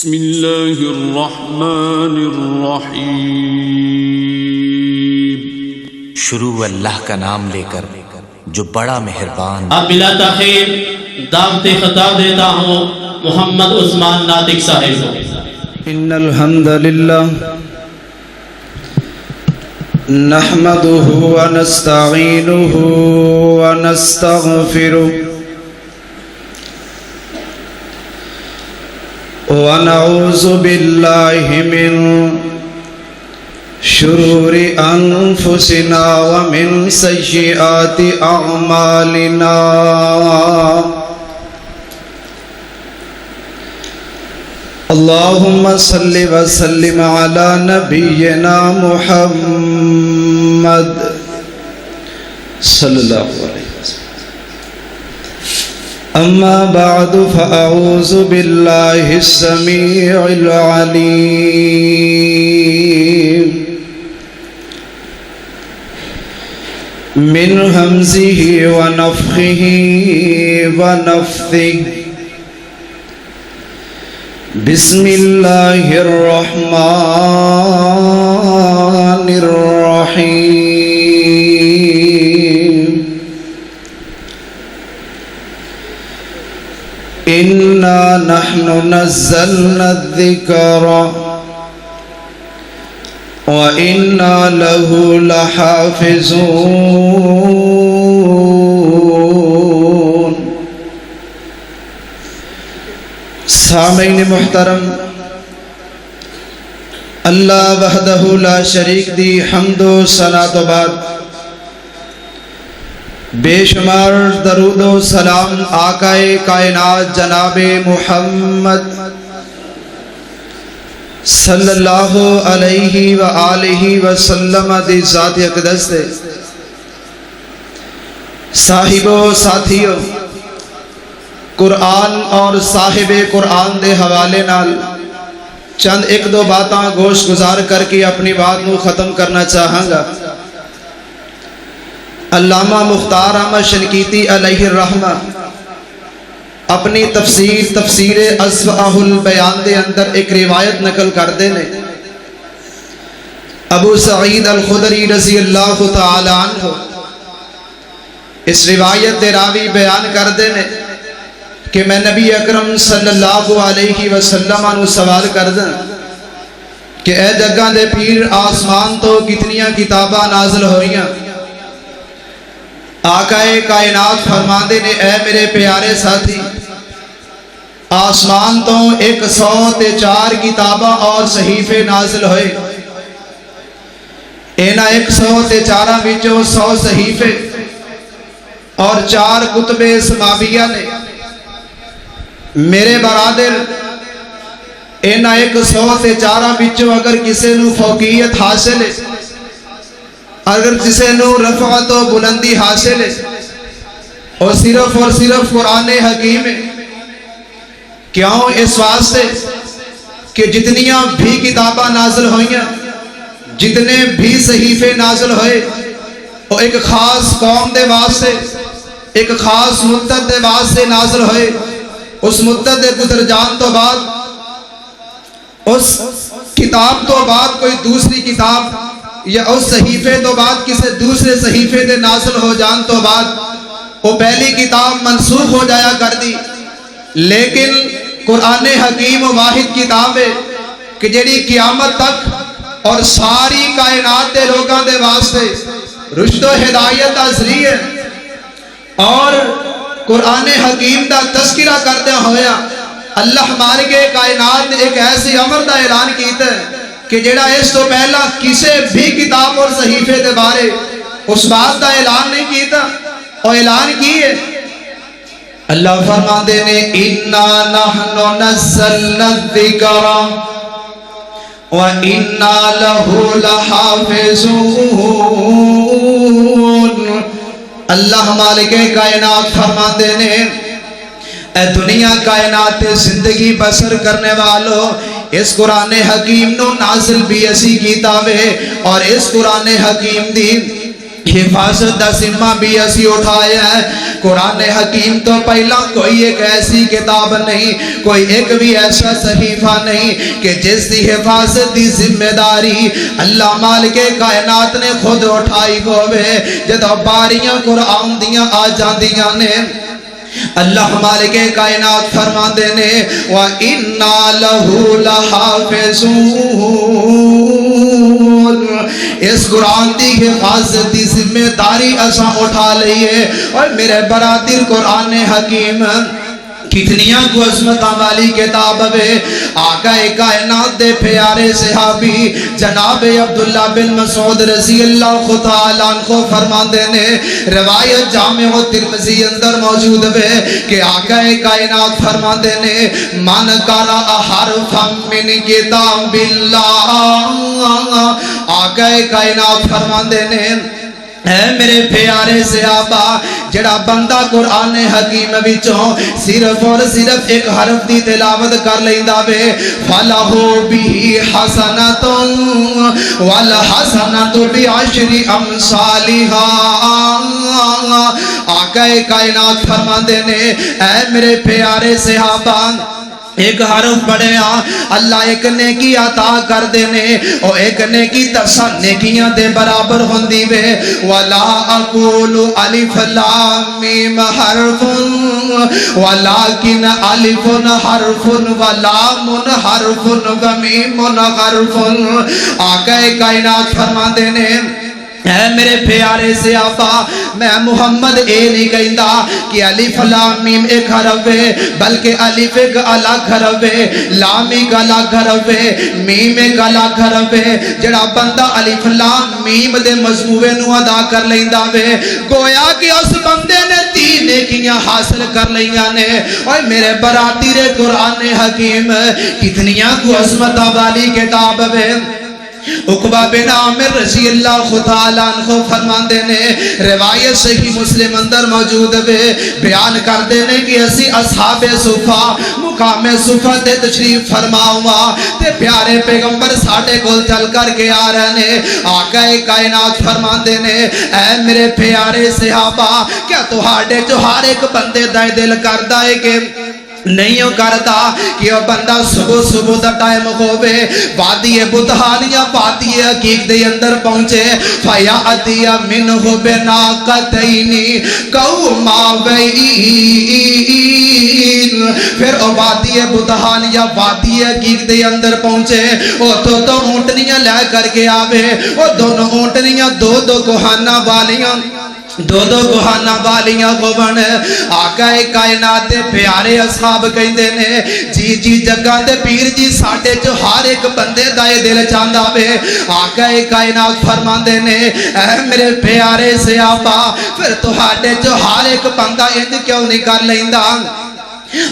بسم اللہ الرحمن الرحیم۔ شروع اللہ کا نام لے کر جو بڑا مہربان۔ اب بلا تاخیر دعوت خطاب دیتا ہوں محمد عثمان ناطق صاحب کو۔ ان الحمد للہ نحمده ونستعینه ونستغفره ونعوذ باللہ من شرور انفسنا ومن سیئات اعمالنا اللہم صل وسلم علی نبینا محمد صلی اللہ علیہ وسلم۔ اما بعد فاعوذ باللہ السمیع العلیم من ہمزہ ونفخہ ونفثہ۔ بسم اللہ الرحمن الرحیم۔ انا نحن نزلنا الذکر وَإِنَّا لَهُ لَحَافِظُونَ۔ سامعین محترم، اللہ وحدہ لا شریک دی حمد و ثنا تو بعد بے شمار درود و سلام آقا کائنات جناب محمد صلی اللہ علیہ وآلہ وسلم دی ذات اقدس دے صاحبو ساتھیو، قرآن اور صاحب قرآن دے حوالے نال چند ایک دو باتاں گوش گزار کر کے اپنی بات نو ختم کرنا چاہاں گا۔ علامہ مختار احمد شنقیطی علیہ الرحمہ اپنی تفسیر اصفہہ البیان دے اندر ایک روایت نقل کردے نے۔ ابو سعید الخدری رضی اللہ تعالی عنہ اس روایت دے راوی بیان کردے نے کہ میں نبی اکرم صلی اللہ علیہ وسلم عنہ سوال کردیں کہ اے جگہ دے پیر، آسمان تو کتنیاں کتاباں نازل ہوئیاں؟ آقا کائنات فرماندے نے اے میرے پیارے ساتھی، آسمان تو 104 کتاباں اور صحیفے نازل ہوئے، اینا 104 وچوں 100 صحیفے اور 4 کتب سماویہ نے۔ میرے برادر، اینا 104 وچوں اگر کسے نو فوقیت حاصل ہے، اگر کسے نو رفعت و بلندی حاصل ہے، اور صرف قرآن حکیم ہے۔ کیوں؟ اس واسطے کہ جتنیاں بھی کتاباں نازل ہوئیاں، جتنے بھی صحیفے نازل ہوئے، وہ ایک خاص قوم دے واسطے، ایک خاص مدت دے واسطے نازل ہوئے۔ اس مدت دے گزر جان تو بعد، اس کتاب تو بعد کوئی دوسری کتاب یا اس صحیفے تو بعد کسی دوسرے صحیفے دے نازل ہو جان تو بعد وہ پہلی کتاب منسوخ ہو جایا کر دی۔ لیکن قرآن حکیم واحد کتاب ہے کہ جڑی قیامت تک اور ساری کائنات دے لوگاں دے واسطے رشد و ہدایت دا ذریعہ، اور قرآن حکیم دا تذکرہ کردے ہویا اللہ ہمارے کے کائنات نے ایک ایسی امر دا اعلان کیتا ہے کہ جڑا اس تو پہلا کسے بھی کتاب اور صحیفے دے بارے اس بات دا اعلان نہیں کیتا، اور اعلان کیے اللہ فرماندے نے اِنَّا نَحْنُ نَزَّلْنَا الذِّكْرَ وَإِنَّا لَهُ لَحَافِظُونَ۔ اللہ مالک کائنات فرماندے نے اے دنیا کائنات زندگی بسر کرنے والوں، اس قرآن حکیم نو نازل بھی اسی کتاب ہے، اور اس قرآن حکیم دی حفاظت دا ذمہ بھی اسی اٹھایا ہے۔ قرآن حکیم تو پہلا کوئی ایک ایسی کتاب نہیں، کوئی ایک بھی ایسا صحیفہ نہیں کہ جس دی حفاظت دی ذمہ داری اللہ مالک کائنات نے خود اٹھائی ہوئے۔ جدو باریاں قرآن دیاں آ جاندیاں نے، اللہ مالک کائنات فرما دینے وَإِنَّا لَهُ لَحَافِظُونَ، اس قرآن دی حفاظت دی ذمہ داری اساں اٹھا لئیے۔ اور میرے برادر قرآن حکیم کتنیاں کو عظمت والی کتاب ہے۔ آقا کائنات دے پیارے صحابی جناب عبداللہ بن مسعود رضی اللہ تعالیٰ عنہ فرماندے نے، روایت جامع ترمذی اندر موجود ہے کہ آقا کائنات فرماندے نے من قرأ حرفا من کتاب اللہ، آقا کائنات فرماندے نے اے میرے پیارے صحابہ، جڑا بندہ قرآن حکیم وچوں صرف اور صرف ایک حرف دی تلاوت کر لیندا وے فَلَهُ بِهِ حَسَنَةٌ وَالْحَسَنَةُ بِعَشْرِ أَمْثَالِهَا۔ آقا کائنات فرماندے نے اے میرے پیارے صحابہ، ایک حرف پڑھیا اللہ ایک نیکی عطا کر دینے، اور ایک نیکی 10 نیکیاں دے برابر ہوندی وے۔ وَلَا أَقُولُ أَلِفْ لَامْ مِيمْ حَرْفٌ وَلَكِنْ أَلِفٌ حَرْفٌ وَلَامٌ حَرْفٌ وَمِيمٌ حَرْفٌ۔ آقا کائنات فرما دینے اے میرے پیارے صحابہ، میں محمد اے نہیں کہندا کہ الف لام میم ایک حرف ہے، بلکہ الف ایک الگ حرف ہے، لام ایک الگ حرف ہے، میم ایک الگ حرف ہے۔ جڑا بندہ الف لام میم دے مجموعے نو ادا کر لیندا وے، گویا کہ اس بندے نے 3 نیکیاں حاصل کر لیاں نے۔ اور میرے برادر قرآن حکیم کتنیاں کو عظمت والی کتاب ہے۔ عقبہ بن عامر رضی اللہ تعالیٰ عنہ فرماندے نے، روایت صحیح مسلم اندر موجود ہے، بیان کر دینے کہ اسی اصحاب صفا مقام صفا تے تشریف فرما ہوا تے پیارے پیغمبر ساڑھے کول چل کر کے آ رہے نے۔ آقا کائنات فرماندے نے اے میرے پیارے صحابہ، کیا تہاڈے جو ہر ایک بندے دا دل کردا ہے کہ نہیں ہو کرتا کہ وہ بندہ صبح دا ٹائم ہوئے وادی بطحانیہ وادی عقیق دے اندر پہنچے فَيَعْدِيَ مِنْهُ بِنَاقَتَيْنِ قَوْمَوَيْنِ، پھر وہ وادی بطحانیہ وادی عقیق دے اندر پہنچے، وہ دو اونٹنیاں لے کر کے آوے، وہ دونوں اونٹنیاں دو کوہانہ والیاں کوہانہ والیاں ہوون۔ آقا کائنات دے پیارے اصحاب کہندے نے جی جگہ دے پیر جی ساڈے جو ہر ایک بندے دا دل چاہندا وے۔ آقا کائنات فرماندے نے اے میرے پیارے صحابہ، پھر تہاڈے جو ہر ایک بندہ انج کیوں نہیں کر لیندا؟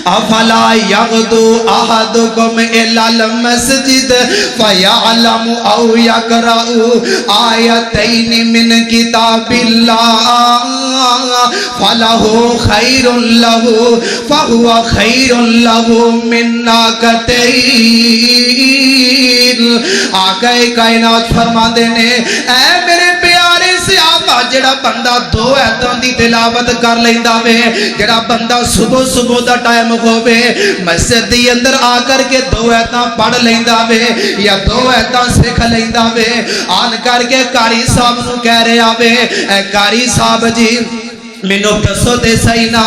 افلا یغدو احدکم الی المسجد فیعلم او یقرأ آیتین من کتاب اللہ فلہ خیر لہ فہو خیر لہ من ناقتین۔ آقا کائنات فرما دینے اے میرے پیارے صحابہ، جڑا بندہ 2 آیتاں دی تلاوت کر لیندا وے، جڑا بندہ صبح دا ٹائم ہووے مسجد دی اندر آ کر کے 2 آیتاں پڑھ لیندا وے یا 2 آیتاں سکھ لیندا وے، آن کر کے قاری صاحب نو کہہ رہا وے اے قاری صاحب جی مینوں دسو تے صحیح نا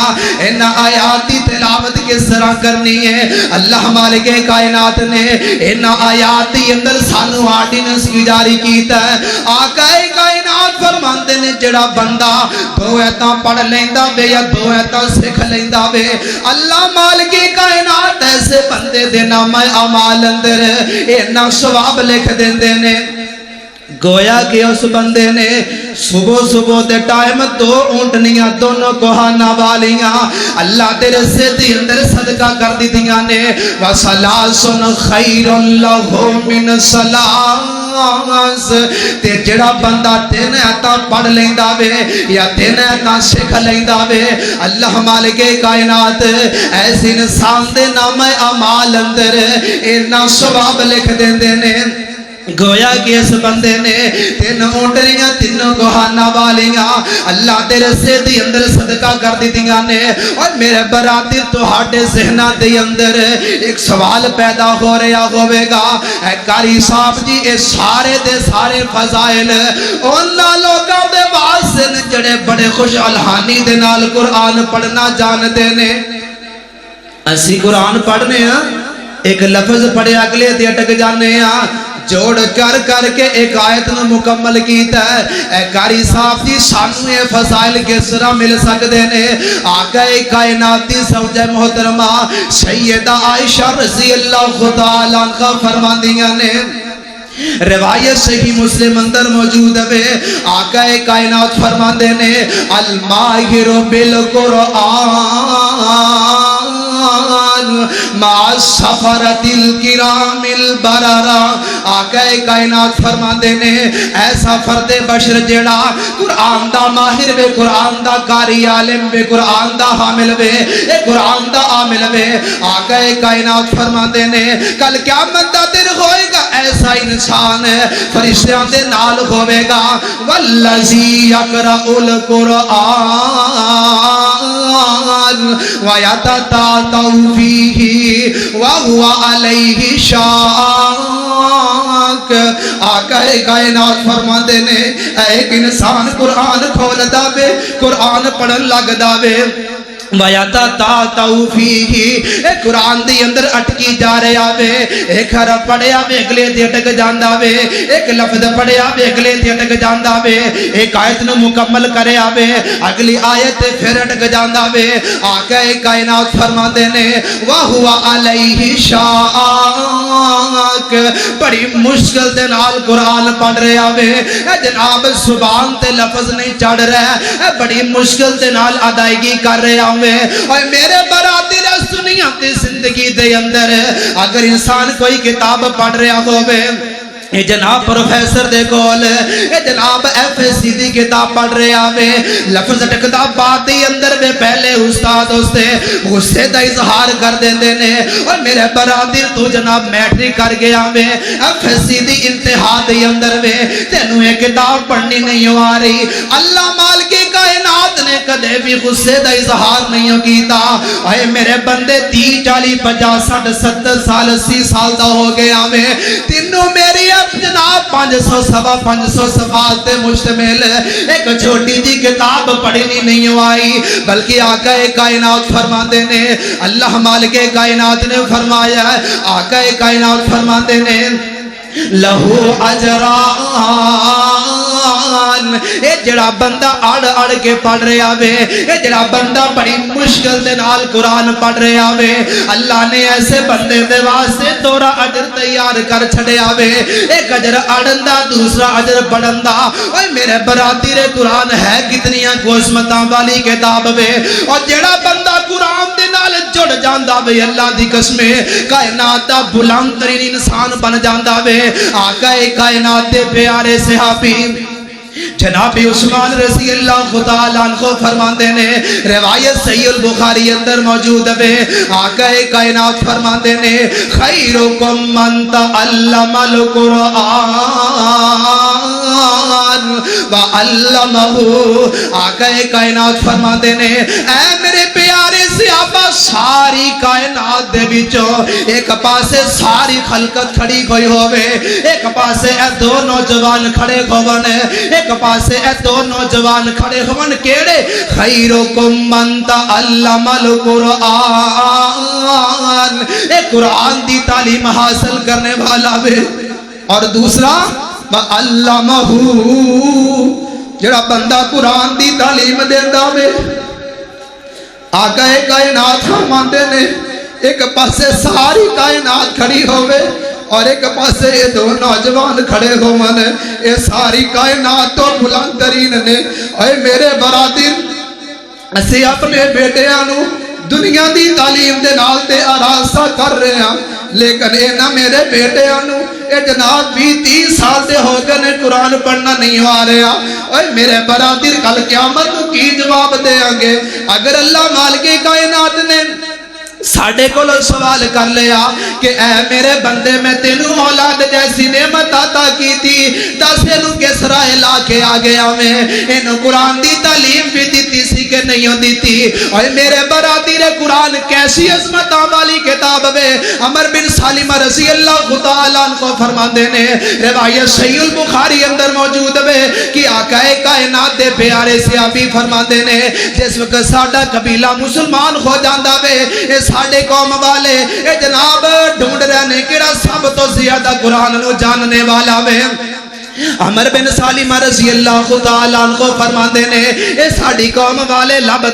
ان آیات دی تلاوت کس طرح کرنی ہے؟ اللہ مالک کائنات نے ان آیات دی اندر سانو آرڈیننس جاری کیتا ہے۔ آقا کائنات فرماندے نے جڑا بندہ 2 آیتاں پڑھ لیندا وے یا 2 آیتاں سکھ لیندا وے، اللہ مالک کائنات ایسے بندے دے نام اعمال اندر انہاں ثواب لکھ دیندے نے۔ گویا کہ اس بندے نے صبح دے ٹائم 2 اونٹنیاں دونوں کوہانہ والیاں اللہ دے رسے دی اندر صدقہ کر دی دیاں نے۔ وَسَلَاسٌ خَيْرٌ لَهُ مِنْ سَلَاسٍ، تے جڑا بندہ 3 آیتاں پڑھ لیندا وے یا 3 آیتاں سکھ لیندا وے، اللہ مالک کائنات ایسے انسان دے نام اعمال اندر انہاں ثواب لکھ دیندے نے۔ گویا کہ اس بندے نے تین اونٹنیاں تینوں گوہانا والیاں اللہ دے رسے دی اندر صدقہ کر دیتیاں نے. اور میرے برادر تہاڈے ذہناں دے اندر ایک سوال پیدا ہو رہا ہوئے گا, اے قاری صاحب جی اے سارے دے سارے فضائل انہاں لوکاں دے واسطے نے جڑے بڑے خوش الحانی دے نال قرآن پڑھنا جاندے نے. اسی قرآن پڑھنے ہیں, ایک لفظ پڑھے اگلے تے اٹک جانے ہیں, جوڑ کر کر کے ایک آیت نے مکمل کیتا ہے. اے قاری صاحب جی سانو یہ فضائل کس طرح مل سکتے ہیں؟ آقا کائنات دی زوجہ محترمہ سیدہ عائشہ رضی اللہ تعالیٰ عنہ فرماندیاں نے, روایت صحیح مسلم اندر موجود ہے, آقا کائنات فرماندے نے الماہر بالقرآن مع سفرت الکرام البررہ. آقا کائنات فرماندے نے ایسا فرد بشر جڑا قرآن دا ماہر وے, قرآن دا قاری عالم وے, قرآن دا حامل وے, اے قرآن دا عامل وے. آقا کائنات فرماندے نے کل قیامت دا دن ہوئے گا ایسا انسان فرشتیاں دے نال ہوئے گا, والذی یقرأ القرآن ویتتاتع فیہ وہو علیہ شاک. آقا کائنات فرماندے نے ایک انسان قرآن کھول داوے, قرآن پڑھن لگ داوے, وَيَتَتَاتَعُ فِيهِ اے قرآن دی اندر اٹکی جا رہے آوے, ایک حرف پڑھے آوے اگلے دی اٹک جاندہ آوے, ایک لفظ پڑھے آوے اگلے دی اٹک جاندہ آوے, ایک آیت نو مکمل کرے آوے اگلی آیت پھر اٹک جاندہ آوے. آقا کائنات فرما دینے وَهُوَ عَلَيْهِ شَاق, بڑی مشکل دے نال قرآن پڑھ رہے آوے, اے جناب زبان تے لفظ نہیں چڑھ رہے, اے بڑی مشکل دے نال ادائیگی کر رہے آوے. اور میرے برادر دنیا کی زندگی دے اندر اگر انسان کوئی کتاب پڑھ رہا ہوئے, اے جناب پروفیسر دے کول, اے جناب ایف ایس سی دی کتاب پڑھ رہے آوے, لفظ ٹکتا بات دی اندر میں پہلے استاد اسے غصے دا اظہار کر دیں دینے. اور میرے برادر تو جناب میٹرک کر گیا آوے, ایف ایس سی دی انتہا دی اندر میں تینوں ایک کتاب پڑھنی نہیں ہو آ رہی. اللہ مالک کائنات نے کدے بھی غصے دا اظہار نہیں کیتا. اے میرے بندے 30 40 50 60 70 سال 80 سال دا ہو گیا آوے, تینوں میری جناب 500 سوا 500 صفحات تے مشتمل ایک چھوٹی جی کتاب پڑھنی نہیں آئی. بلکہ آقا کائنات فرماندے نے, اللہ مالک کائنات نے فرمایا, آقا کائنات فرماندے نے لہو اجران, اے جڑا بندہ اڑ اڑ کے پڑھ رہے آوے, اے جڑا بندہ بڑی مشکل دے نال قرآن پڑھ رہے آوے, اللہ نے ایسے بندے دے واسطے دورا اجر تیار کر چھڑے آوے, ایک اجر اڑن دا دوسرا اجر پڑھن دا. اوے میرے برادر قرآن ہے کتنیاں قسمتاں والی کتاب وے, اور جڑا بندہ قرآن دے نال جڑ جاندا وے اللہ دی قسمے کائنات دا بلند ترین انسان بن جاندا وے. آقا کائنات دے پیارے صحابی جناب عثمان رضی اللہ تعالیٰ عنہ فرماندے نے, روایت صحیح البخاری اندر موجود ہے, آقا کائنات فرماندے نے خیرکم من تعلم القرآن وعلمہ. آقا کائنات فرماندے نے اے میرے پیارے صحابہ, ساری کائنات دے وچوں ایک پاسے ساری خلقت کھڑی ہوئی ہوئے, ایک پاسے اے دو نوجوان کھڑے ہوئے, ایک پاسے اے دو نوجوان کھڑے ہوئے, کیڑے خیرکم من تعلم القرآن, اے قرآن دی تعلیم حاصل کرنے والا وے, اور دوسرا وعلمہ, جڑا بندہ قرآن دی تعلیم دیندا وے. آقا کائنات فرماندے نے ایک پاسے ساری کائنات کھڑی ہوئے اور ایک پاسے یہ دو نوجوان کھڑے ہوئے, یہ ساری کائنات تو بلند ترین نے. اے میرے برادر اسی اپنے بیٹیاں دنیا دی تعلیم دے نال تے آراستہ کر رہے ہیں, لیکن اے نہ میرے بیٹیاں اے جناب 20-30 سال دے ہو گئے نے قرآن پڑھنا نہیں آ رہا. اے میرے برادر کل قیامت کو کی جواب دے آنگے؟ اگر اللہ مالک کائنات نے ساڑھے کو سوال کر لیا کہ اے میرے بندے میں تینوں اولاد جیسی نعمت عطا کی تھی دس انہوں کس رائے لا کے آگے آویں انہوں قرآن دی تعلیم بھی دیتی سی کہ نہیں دیتی اور میرے برادر قرآن کیسی عظمت والی کتاب ہے عمر بن سالمہ رضی اللہ تعالیٰ عنہ کو فرما دینے روایت صحیح البخاری اندر موجود ہے کہ آقا کائنات دے پیارے صحابی فرما دینے جس وقت ساڑھا قبیلہ مسلمان ہو جاندہ ہے ساڑھے قوم والے اے جناب ڈھونڈ رہنے کیڑا سب تو زیادہ قرآن نو جاننے والا میں عمر بن سالمہ رضی اللہ تعالیٰ عنہ کو فرما دینے اے ساڑھی قوم والے لب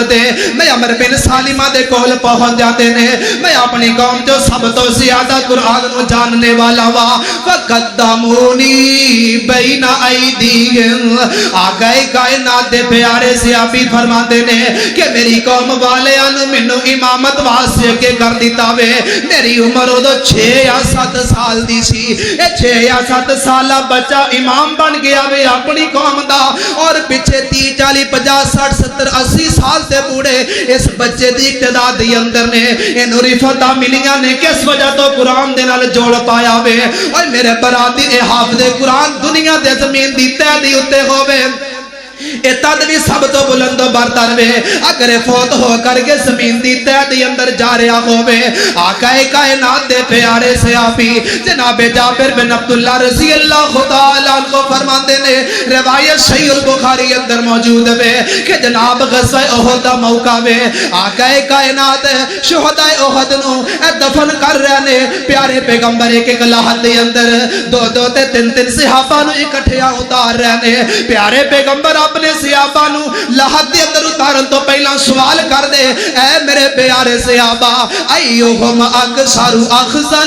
دے میں عمر بن سالمہ دے کول پہنچ جاتے نے میں اپنی قوم جو سب تو زیادہ قرآن نو جاننے والا وا فقدمونی بین ایدیہم آقا کائنات دے پیارے صحابی فرما دینے کہ میری قوم والے انو منو امامت واسطے کے کر دیتا وے میری عمر ہو دو 6 یا 7 سال دی سی 6 یا 7 سالہ بچہ امام بن گیا وے اپنی قوم دا اور پچھے 30 40 50 60 70 80 سال تے بوڑے اس بچے دی اقتداء دی اندر نے انہوں رفتہ ملیاں نے کس وجہ تو قرآن دے نال جوڑ پایا وے اور میرے برادر حافظ قرآن دنیا دے زمین دی تہ دی اتے ہوئے اتدوی سب تو بلند و برتر وے اگر فوت ہو کر کے زمین دی تہ دی اندر جا رہا ہوئے آقا کائنات دے پیارے صحابی جناب جابر بن عبداللہ رضی اللہ تعالیٰ عنہ کو فرماندے نے روایت صحیح البخاری اندر موجود ہے کہ جناب غزوہ احد دا موقع وے آقا کائنات شہداء احد نو دفن کر رہے نے پیارے پیغمبر ایک لاحت دے اندر 2 تے 3 صحابہ نو اکٹھیا اتار رہے نے پیارے پیغمبر اپنے صحابہ نو لاحت دے اندر اتارن تو پہلا سوال کر دے اے میرے پیارے صحابہ ایہم اکثر اخذا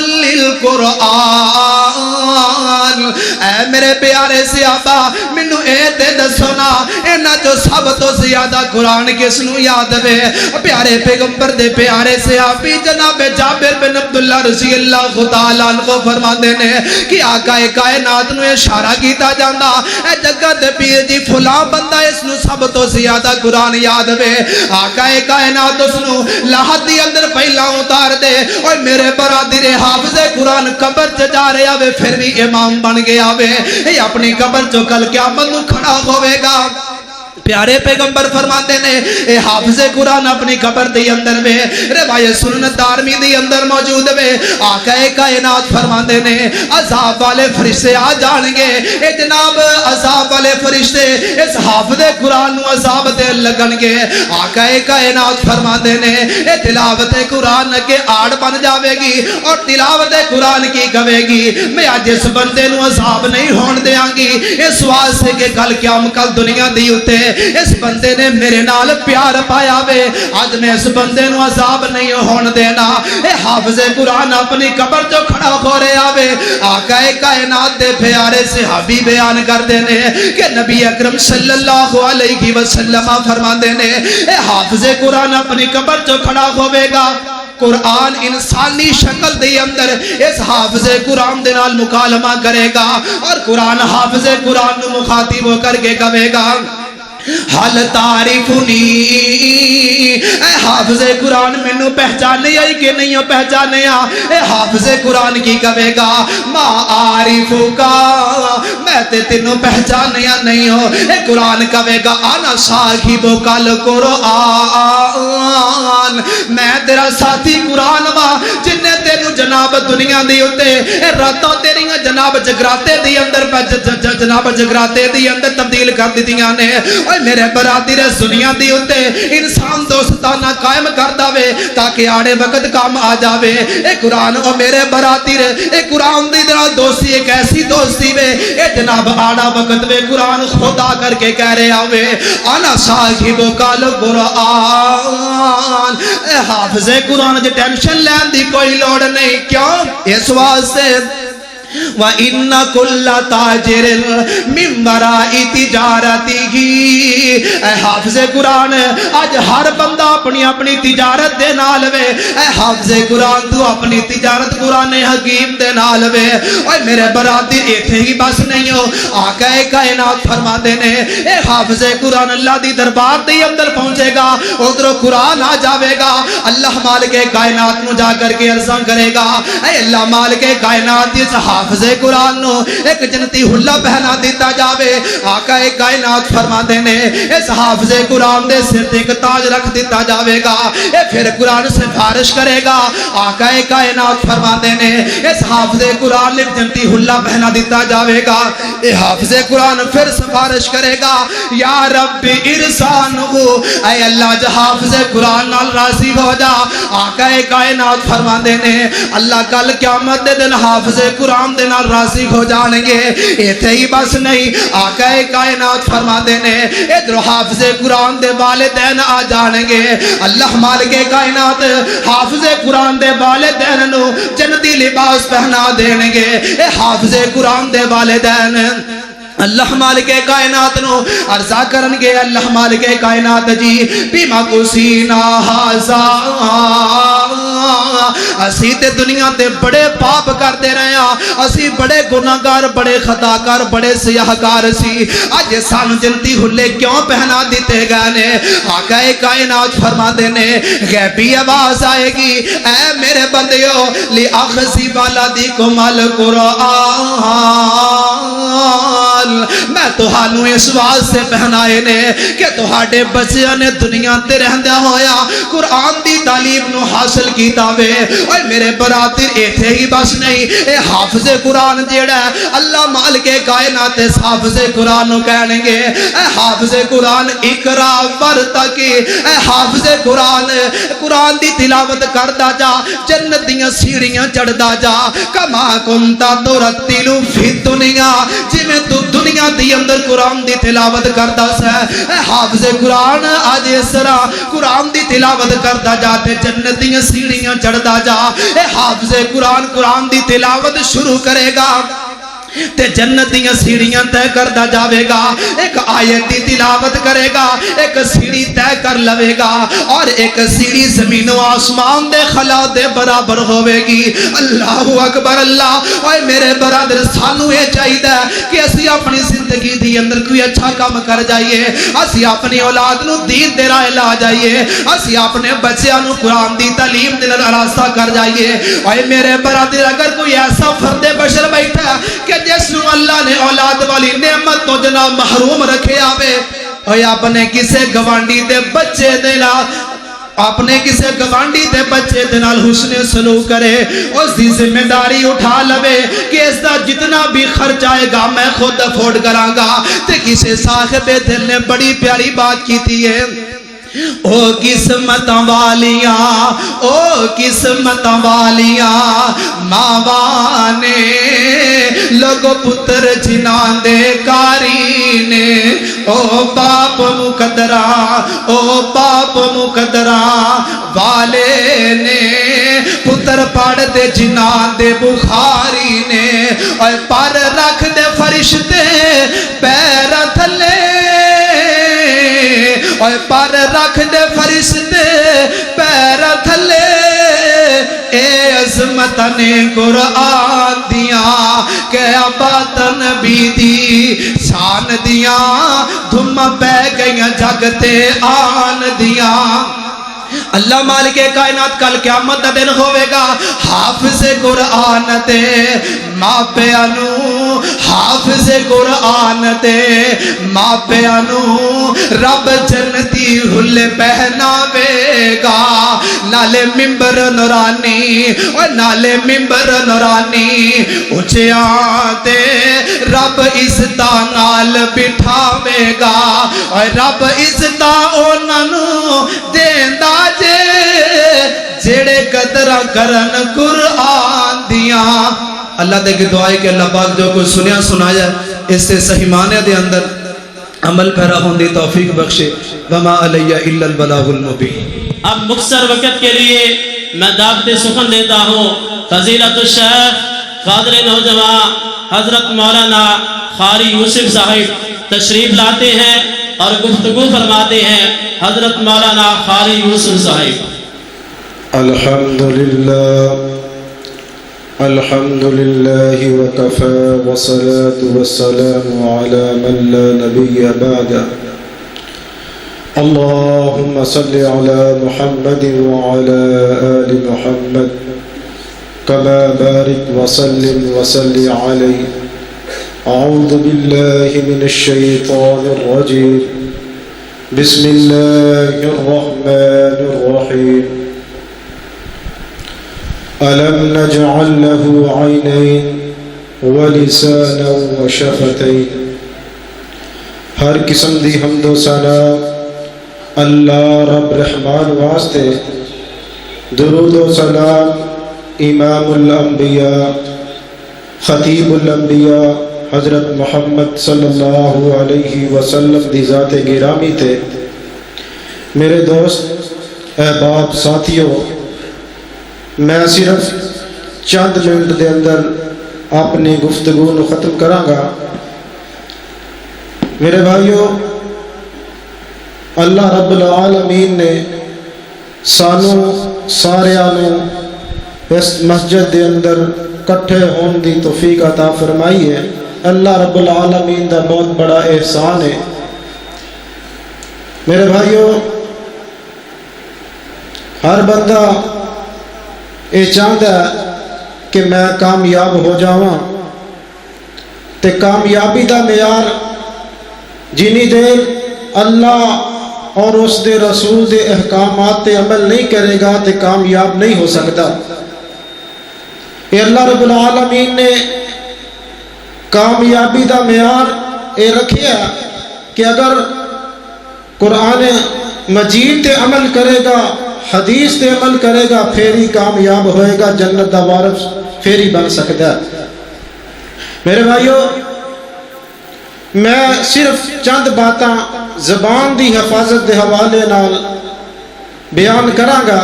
للقرآن اے میرے پیارے صحابہ منو اے تے دسونا اینا جو سب تو زیادہ قرآن کس نو یاد وے پیارے پیغمبر دے پیارے صحابی جناب جابر بن عبداللہ رضی اللہ تعالیٰ عنہ کو فرما دینے کہ آقا کائنات نو اشارہ کیتا جاندہ اے جگہ دے پیر جی فلاں بندہ اس نو سب تو زیادہ قرآن یاد وے آقا کائنات اس نو لاحت دی اندر پہلا اتار دے اور میرے برادر حافظ قرآن قبر جا رہا وے پھر بھی امام بن گیا وے یہ اپنی قبر جو کل قیامت نو کھڑا ہوئے گا پیارے پیغمبر فرماتے نے اے حافظ قرآن اپنی قبر دی اندر میں روایت سنن دارمی دی اندر موجود ہے آقا کائنات فرماتے نے عذاب والے فرشتے آ جانگے اے جناب عذاب والے فرشتے اس حافظ قرآن نو عذاب دے لگنگے آقا کائنات فرماتے نے اے تلاوت قرآن کے آڑ بن جاوے گی اور تلاوت قرآن کی گوے گی میں آج اس بندے نو عذاب نہیں ہون دیاں گی اس واسطے کہ کل قیامت دنیا دی ہوتے اس بندے نے میرے نال پیار پایا وے آج میں اس بندے نو عذاب نہیں ہون دینا اے حافظ قرآن اپنی قبر جو کھڑا ہو رہا وے آقا کائنات دے پیارے صحابی بیان کر دینے کہ نبی اکرم صلی اللہ علیہ وسلم فرما دینے اے حافظ قرآن اپنی قبر جو کھڑا ہوئے گا قرآن انسانی شکل دے اندر اس حافظ قرآن دے نال مکالمہ کرے گا اور قرآن حافظ قرآن نو مخاطب ہو کر کے کہے گا حل تعریفنی اے حافظ قرآن میں نو پہچانے آئی کہ نہیں ہو پہچانے آ اے حافظ قرآن کی کہے گا ما عارفو کا میں تے تینوں پہچانے یا نہیں ہو اے قرآن کہے گا آنا صاحبو کل قرآن میں تیرا ساتھی قرآن وا جنہیں تینوں جناب دنیا دی ہوتے اے راتوں تیری جناب جگراتے دی اندر جناب جگراتے دی اندر تبدیل کر دی دیاں نے اور میرے برادر دنیا دی ہوتے انسان دوستانہ قائم کر داوے تاکہ آڑے وقت کام آ جاوے اے قرآن اور میرے برادر اے قرآن دی دنال دوستی ایک ایسی دوستی وے اے جناب آڑا وقت وے قرآن خدا کر کے کہہ رہے آوے آنا صاحبو کال قرآن اے حافظ قرآن جے ٹینشن لین دی کوئی لوڑ نہیں کیوں اس واسطے وَإِنَّ كُلَّ تَاجِرٍ مِّن وَرَاءِ تِجَارَتِهِ۔ اے حافظ قرآن آج ہر بندہ اپنی اپنی تجارت دے نال وے، اے حافظ قرآن تو اپنی تجارت قرآن حکیم دے نال وے۔ اے میرے برادر ایتھے ہی بس نہیں ہو، آقا کائنات فرما دینے اے حافظ قرآن اللہ دی دربار دے اندر پہنچے گا، ادھر قرآن آ جاوے گا، اللہ مالک کائنات نو جا کر کے عرضاں کرے گا اے اللہ مالک کائنات اس حافظ قرآن نو ایک جنتی حلہ پہنا دیتا جاوے۔ آقا کائنات فرما دینے اس حافظ قرآن دے سر تے ایک تاج رکھ دیتا جاوے گا، اے پھر قرآن سے فارش کرے گا۔ آقا کائنات فرما دینے اس حافظ قرآن ایک جنتی حلہ پہنا دیتا جاوے گا، اے حافظ قرآن پھر سفارش کرے گا یا رب ارسان ہو، اے اللہ جو حافظ قرآن نال راضی ہو جا۔ آقا کائنات فرما دینے اللہ کل قیامت دے دن حافظ قرآن دے نال راضی ہو جانیں گے۔ ایتھے ہی بس نہیں، آقا کائنات فرما دینے ادھر حافظ قرآن دے والدین آ جانیں گے، اللہ مالک کائنات حافظ قرآن دے والدین نو جنتی لباس پہنا دیں گے۔ اے حافظ قرآن دے والدین اللہ مالک کائنات نو عرضہ کرن گے اللہ مالک کائنات جی بیما کسینا حازا، اسی تے دنیا تے بڑے پاپ کرتے رہے ہیں، اسی بڑے گناہگار بڑے خطاکار بڑے سیاہکار سی، آج سانو جنتی حلے کیوں پہنا دیتے گئے نے؟ آقا کائنات فرما دینے غیبی آواز آئے گی اے میرے بندیو لی اخذی بالادیکم القرآن، میں تہانوں اس واسطے پہنائے نے کہ تہاڈے بچیاں نے دنیا تے رہندہ ہویا قرآن دی تعلیم نو حاصل کیتا وے۔ اور میرے برادر ایتھے ہی بس نہیں، اے حافظ قرآن جیڑا ہے اللہ مالک کائنات اس حافظ قرآن نو کہنے گے اے حافظ قرآن اقرا ورتقی، اے حافظ قرآن قرآن دی تلاوت کردا جا، جنت دیاں سیڑھیاں چڑھدا جا، کما کنتا ترتل فی دنیا، جی میں تو دنیا دی اندر قرآن دی تلاوت کردا سا، اے حافظ قرآن آج اس طرح قرآن دی تلاوت کردا جاتے جنت دیاں سیڑھیاں چڑھدا جا۔ اے حافظ قرآن قرآن دی تلاوت شروع کرے گا تے جنت دیاں سیڑھیاں طے کردا جاوے گا، ایک آیت دی تلاوت کرے گا ایک سیڑھی طے کر لوے گا، اور ایک سیڑھی زمین و آسمان دے خلا دے برابر ہوئے گی۔ اللہ اکبر اللہ۔ اور میرے برادر سانو یہ چاہیے کہ اسی اپنی زندگی دی اندر کوئی اچھا کام کر جائیے، اسی اپنی اولاد نو دین دے راہ لا جائیے، اسی اپنے بچیاں نو قرآن دی تعلیم دے راستہ کر جائیے۔ اور میرے برادر اگر کوئی ایسا فرد بشر بیٹھا کہ جس نو اللہ نے اولاد والی نعمت تو جناب محروم رکھے آوے، اور اپنے کسے گوانڈی دے بچے دے لا اپنے کسے گوانڈی دے بچے دے نال حسن سلوک کرے، اس دی ذمہ داری اٹھا لوے کہ اس دا جتنا بھی خرچ آئے گا میں خود افورڈ کراں گا۔ تے کسے صاحب دل نے بڑی پیاری بات کی تھی ہے، او قسمت والیاں او قسمت والیاں ماوانے لوگو پتر جنان دے کاری نے، او باپ مقدرہ او باپ مقدرہ والے نے پتر پڑھ دے جنان دے بخاری نے، اور پر رکھ دے فرشتے پیر تھلے، اور پر رکھ دے فرشتے پیر تھلے، اے عظمت نے قرآن دیاں کہ عبادت نبی دی شان دیاں دھم پہ گئیاں جگتے آن دیاں۔ اللہ مالک کائنات کل قیامت دا دن ہوئے گا، حافظ قرآن تے ماں پیانو، حافظ قرآن تے ماں پیانو رب جنتی حلے پہناوے گا، نالے ممبر نورانی اور نالے ممبر نورانی اچھیاں تے رب عزتاں نال بٹھاوے گا، اور رب عزتاں انہوں دیندا جیڑے قدرہ کرن قرآن دیاں۔ اللہ دے کی دعائے کہ اللہ پاک جو کوئی سنیا سنایا اس سے صحیح معنی دے اندر عمل پیرا ہوندی توفیق بخشے، وما علیہ الا البلاغ المبین۔ اب مختصر وقت کے لیے میں دعوت سخن دیتا ہوں فضیلت الشیخ فاضل نوجوان حضرت مولانا قاری یوسف صاحب تشریف لاتے ہیں اور گفتگو فرماتے ہیں. حضرت مولانا قاری یوسف صاحب. الحمد لله وكفى والصلاة والسلام على من لا نبي بعده. اللهم صل على محمد وعلى آل محمد كما بارك وسلم وصل عليه. أعوذ بالله من الشيطان الرجيم. بسم الله الرحمن الرحيم. ألم نجعل له عينين ولسانا وشفتين. ہر قسم دی حمد و ثنا اللہ رب رحمان واسطے. درود و سلام امام الانبیاء خطیب الانبیاء حضرت محمد صلی اللہ علیہ وسلم دی ذات گرامی تے. میرے دوست احباب ساتھیوں، میں صرف چند منٹ دے اندر اپنی گفتگو نو ختم کراں گا. میرے بھائیو، اللہ رب العالمین نے سانو ساریاں نو اس مسجد دے اندر کٹھے ہون دی توفیق عطا فرمائی ہے. اللہ رب العالمین دا بہت بڑا احسان ہے. میرے بھائیو، ہر بندہ یہ چاہتا ہے کہ میں کامیاب ہو جاواں، تے کامیابی دا معیار جنی دیر اللہ اور اس دے رسول دے احکامات تے عمل نہیں کرے گا تے کامیاب نہیں ہو سکتا. یہ اللہ رب العالمین نے کامیابی دا معیار یہ رکھیا کہ اگر قرآن مجید تے عمل کرے گا، حدیث تے عمل کرے گا، پھر ہی کامیاب ہوئے گا، جنت دا وارث پھر ہی بن سکتا ہے. میرے بھائیو، میں صرف چند باتاں زبان دی حفاظت دے حوالے نال بیان کراں گا.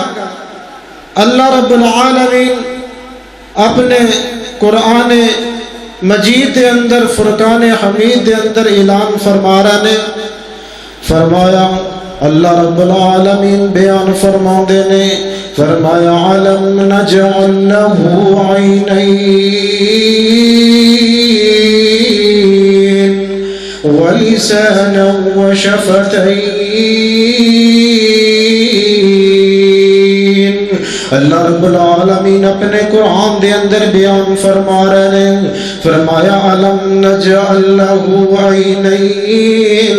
اللہ رب العالمین اپنے قرآن مجید دے اندر فرقان حمید دے اندر اعلان فرما رہے نے. فرمایا اللہ رب العالمین بیان فرما دے نے، فرمایا علم نجعل له عینین ولسانا وشفتین. اللہ رب العالمین اپنے قرآن دے اندر بیان فرما رہے ہیں. فرمایا علم نجعل له عینین،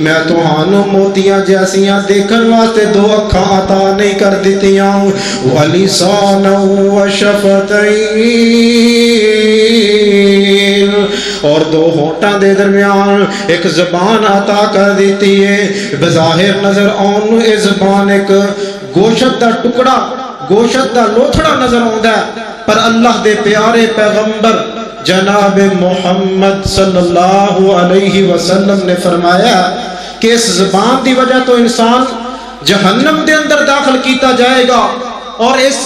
میں تہانوں موتیاں جیسیاں دیکھن واسطے دو اکھاں عطا نہیں کر دیتیاں. ولسانا وشفتین، اور دو ہونٹاں دے درمیان ایک زبان عطا کر دیتی ہے. بظاہر نظر آن اے زبان ایک گوشت دا ٹکڑا، گوشت دا لوتھڑا نظر آندا ہے، پر اللہ دے پیارے پیغمبر جناب محمد صلی اللہ علیہ وسلم نے فرمایا کہ اس زبان دی وجہ تو انسان جہنم دے اندر داخل کیتا جائے گا، اور اس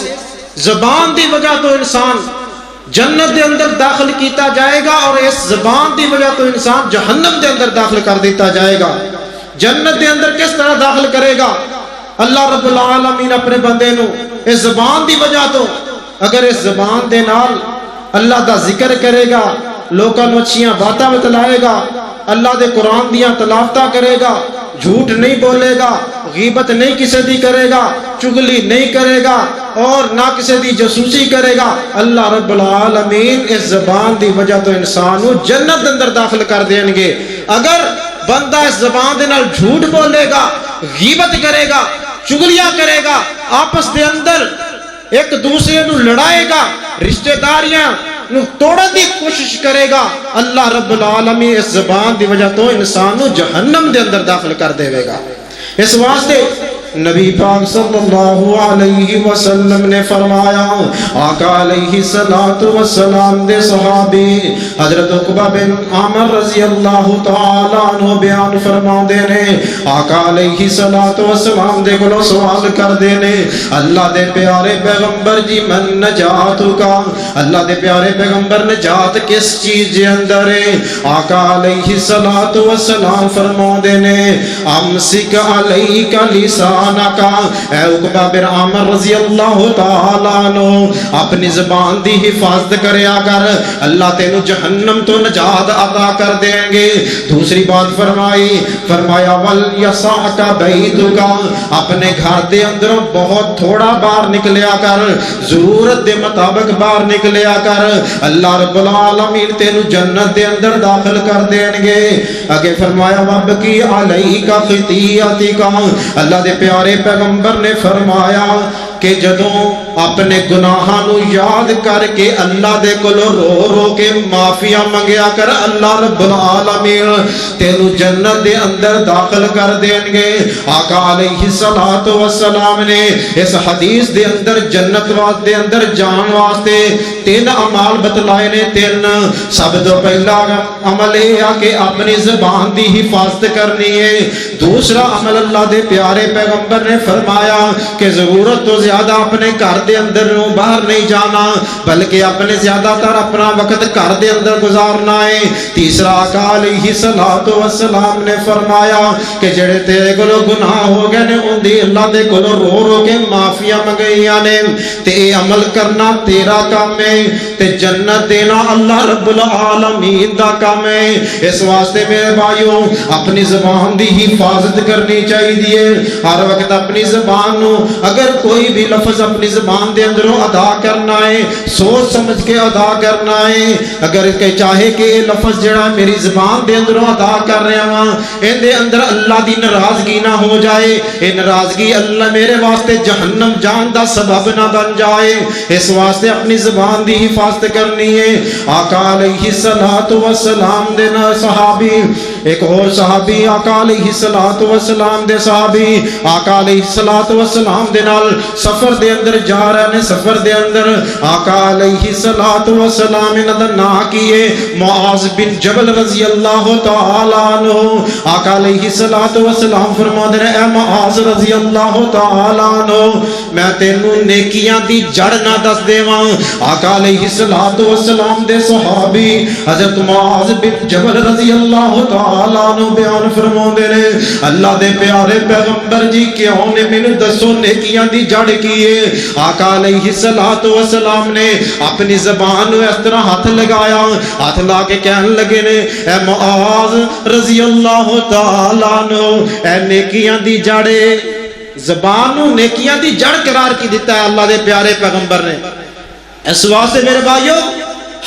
زبان دی وجہ تو انسان جنت دے اندر داخل کیتا جائے گا، اور اس زبان دی وجہ تو انسان جہنم دے اندر داخل کر دیتا جائے گا. جنت دے اندر کس طرح داخل کرے گا اللہ رب العالمین اپنے بندے نو؟ اس زبان دی وجہ تو، اگر اس زبان دے نال اللہ دا ذکر کرے گا، لوکاں نوں اچھیاں باتاں بتلائے گا، اللہ دے قرآن دیاں تلاوتاں کرے گا، جھوٹ نہیں بولے گا، غیبت نہیں کسی دی کرے گا، چگلی نہیں کرے گا، اور نہ کسی دی جاسوسی کرے گا، اللہ رب العالمین اس زبان دی وجہ تو انسان نوں جنت اندر داخل کر دیں گے. اگر بندہ اس زبان دے نال جھوٹ بولے گا، غیبت کرے گا، چگلیاں کرے گا، آپس دے اندر ایک دوسرے نو لڑائے گا، رشتہ داریاں نو توڑن دی کوشش کرے گا، اللہ رب العالمین اس زبان دی وجہ تو انسان نو جہنم دے اندر داخل کر دے گا. اس واسطے نبی پاک صلی اللہ علیہ وسلم نے فرمایا، آقا علیہ السلام دے صحابی حضرت عقبہ بن عامر رضی اللہ تعالیٰ عنہ بیان فرما دینے، آقا علیہ السلام دے کلو سوال کر دینے، اللہ دے پیارے پیغمبر جی من نجات کا، اللہ دے پیارے پیغمبر نجات کس چیز دے اندر ہے؟ آقا علیہ السلام فرما دینے، امسک علیک لسانک، اے عقبہ بن عامر رضی اللہ تعالیٰ عنہ اپنی زبان دی حفاظت کریا کر، اللہ تینو جہنم تو نجات عطا کر دیں گے۔ دوسری بات فرمایا وَلْيَسَعْكَ بَيْتُكَ، اپنے گھر دے اندروں بہت تھوڑا باہر نکلیا کر، ضرورت دے مطابق باہر نکلیا کر، اللہ رب العالمین تینو جنت دے اندر داخل کر دیں گے۔ آگے فرمایا وَبْكِي عَلَيْكَ خِطِيئَتِكَ، اللہ دے پیارے پیغمبر نے فرمایا کہ جدوں اپنے گناہاں نو یاد کر کے اللہ دے کولو رو رو کے معافیاں منگیا کر، اللہ رب العالمین تینو جنت دے اندر داخل کر دیں گے۔ آقا علیہ السلام نے اس حدیث دے اندر جنت دے اندر جان واسطے تین اعمال بتلائے نے، تین۔ سب تو پہلا عمل ہے کہ اپنی زبان دی حفاظت کرنی ہے۔ دوسرا عمل اللہ دے پیارے پیغمبر نے فرمایا کہ ضرورت تو زیادہ اپنے گھر دے اندر باہر نہیں جانا، بلکہ اپنے زیادہ تر اپنا وقت گھر دے اندر گزارنا ہے۔ تیسرا آقا علیہ السلام نے فرمایا کہ جڑے تیرے کولو گناہ ہو گئے نے ان دی اللہ دے کولو رو رو کے معافیاں منگیاں نے، تے اے عمل کرنا تیرا کام ہے، تے جنت دینا اللہ رب العالمین دا کام ہے۔ اس واسطے میرے بھائیوں اپنی زبان دی حفاظت کرنی چاہیے۔ ہر وقت اپنی زبان نو اگر کوئی بھی لفظ اپنی زبان دے اندروں ادا کرنا ہے، سوچ سمجھ کے ادا کرنا ہے۔ اگر کہ چاہے کہ یہ لفظ جڑا میری زبان دے اندروں ادا کر رہا ہوں ان دے اندر اللہ دی ناراضگی نہ ہو جائے، یہ ناراضگی اللہ میرے واسطے جہنم جان دا سبب نہ بن جائے، اس واسطے اپنی زبان دی حفاظت کرنی ہے۔ آقا علیہ السلام دے صحابی، ایک اور صحابی آقا علیہ السلام دے صحابی آقا علیہ السلام دے نال سفر دے اندر جا رہے ہیں۔ سفر دے اندر آقا علیہ السلام نے نا کیے معاذ بن جبل رضی اللہ تعالیٰ عنہ۔ آقا علیہ السلام فرماتے ہیں اے معاذ رضی اللہ تعالیٰ عنہ میں تینوں نیکیاں دی جڑ نہ دس دیواں۔ آقا علیہ السلام دے صحابی حضرت معاذ بن جبل رضی اللہ تعالیٰ عنہ بیان فرماتے ہیں اللہ دے پیارے پیغمبر جی کیوں نے مینوں دسو نیکیاں دی جڑ کیے؟ آقا علیہ السلام نے اپنی زبان اس طرح ہاتھ لگایا، ہاتھ لا کے کہنے لگے نے اے معاذ رضی اللہ تعالیٰ عنہ اے نیکیاں دی جڑے، زبان نو نیکیاں دی جڑ قرار کی دیتا ہے اللہ دے پیارے پیغمبر نے۔ اس واسطے میرے بھائیو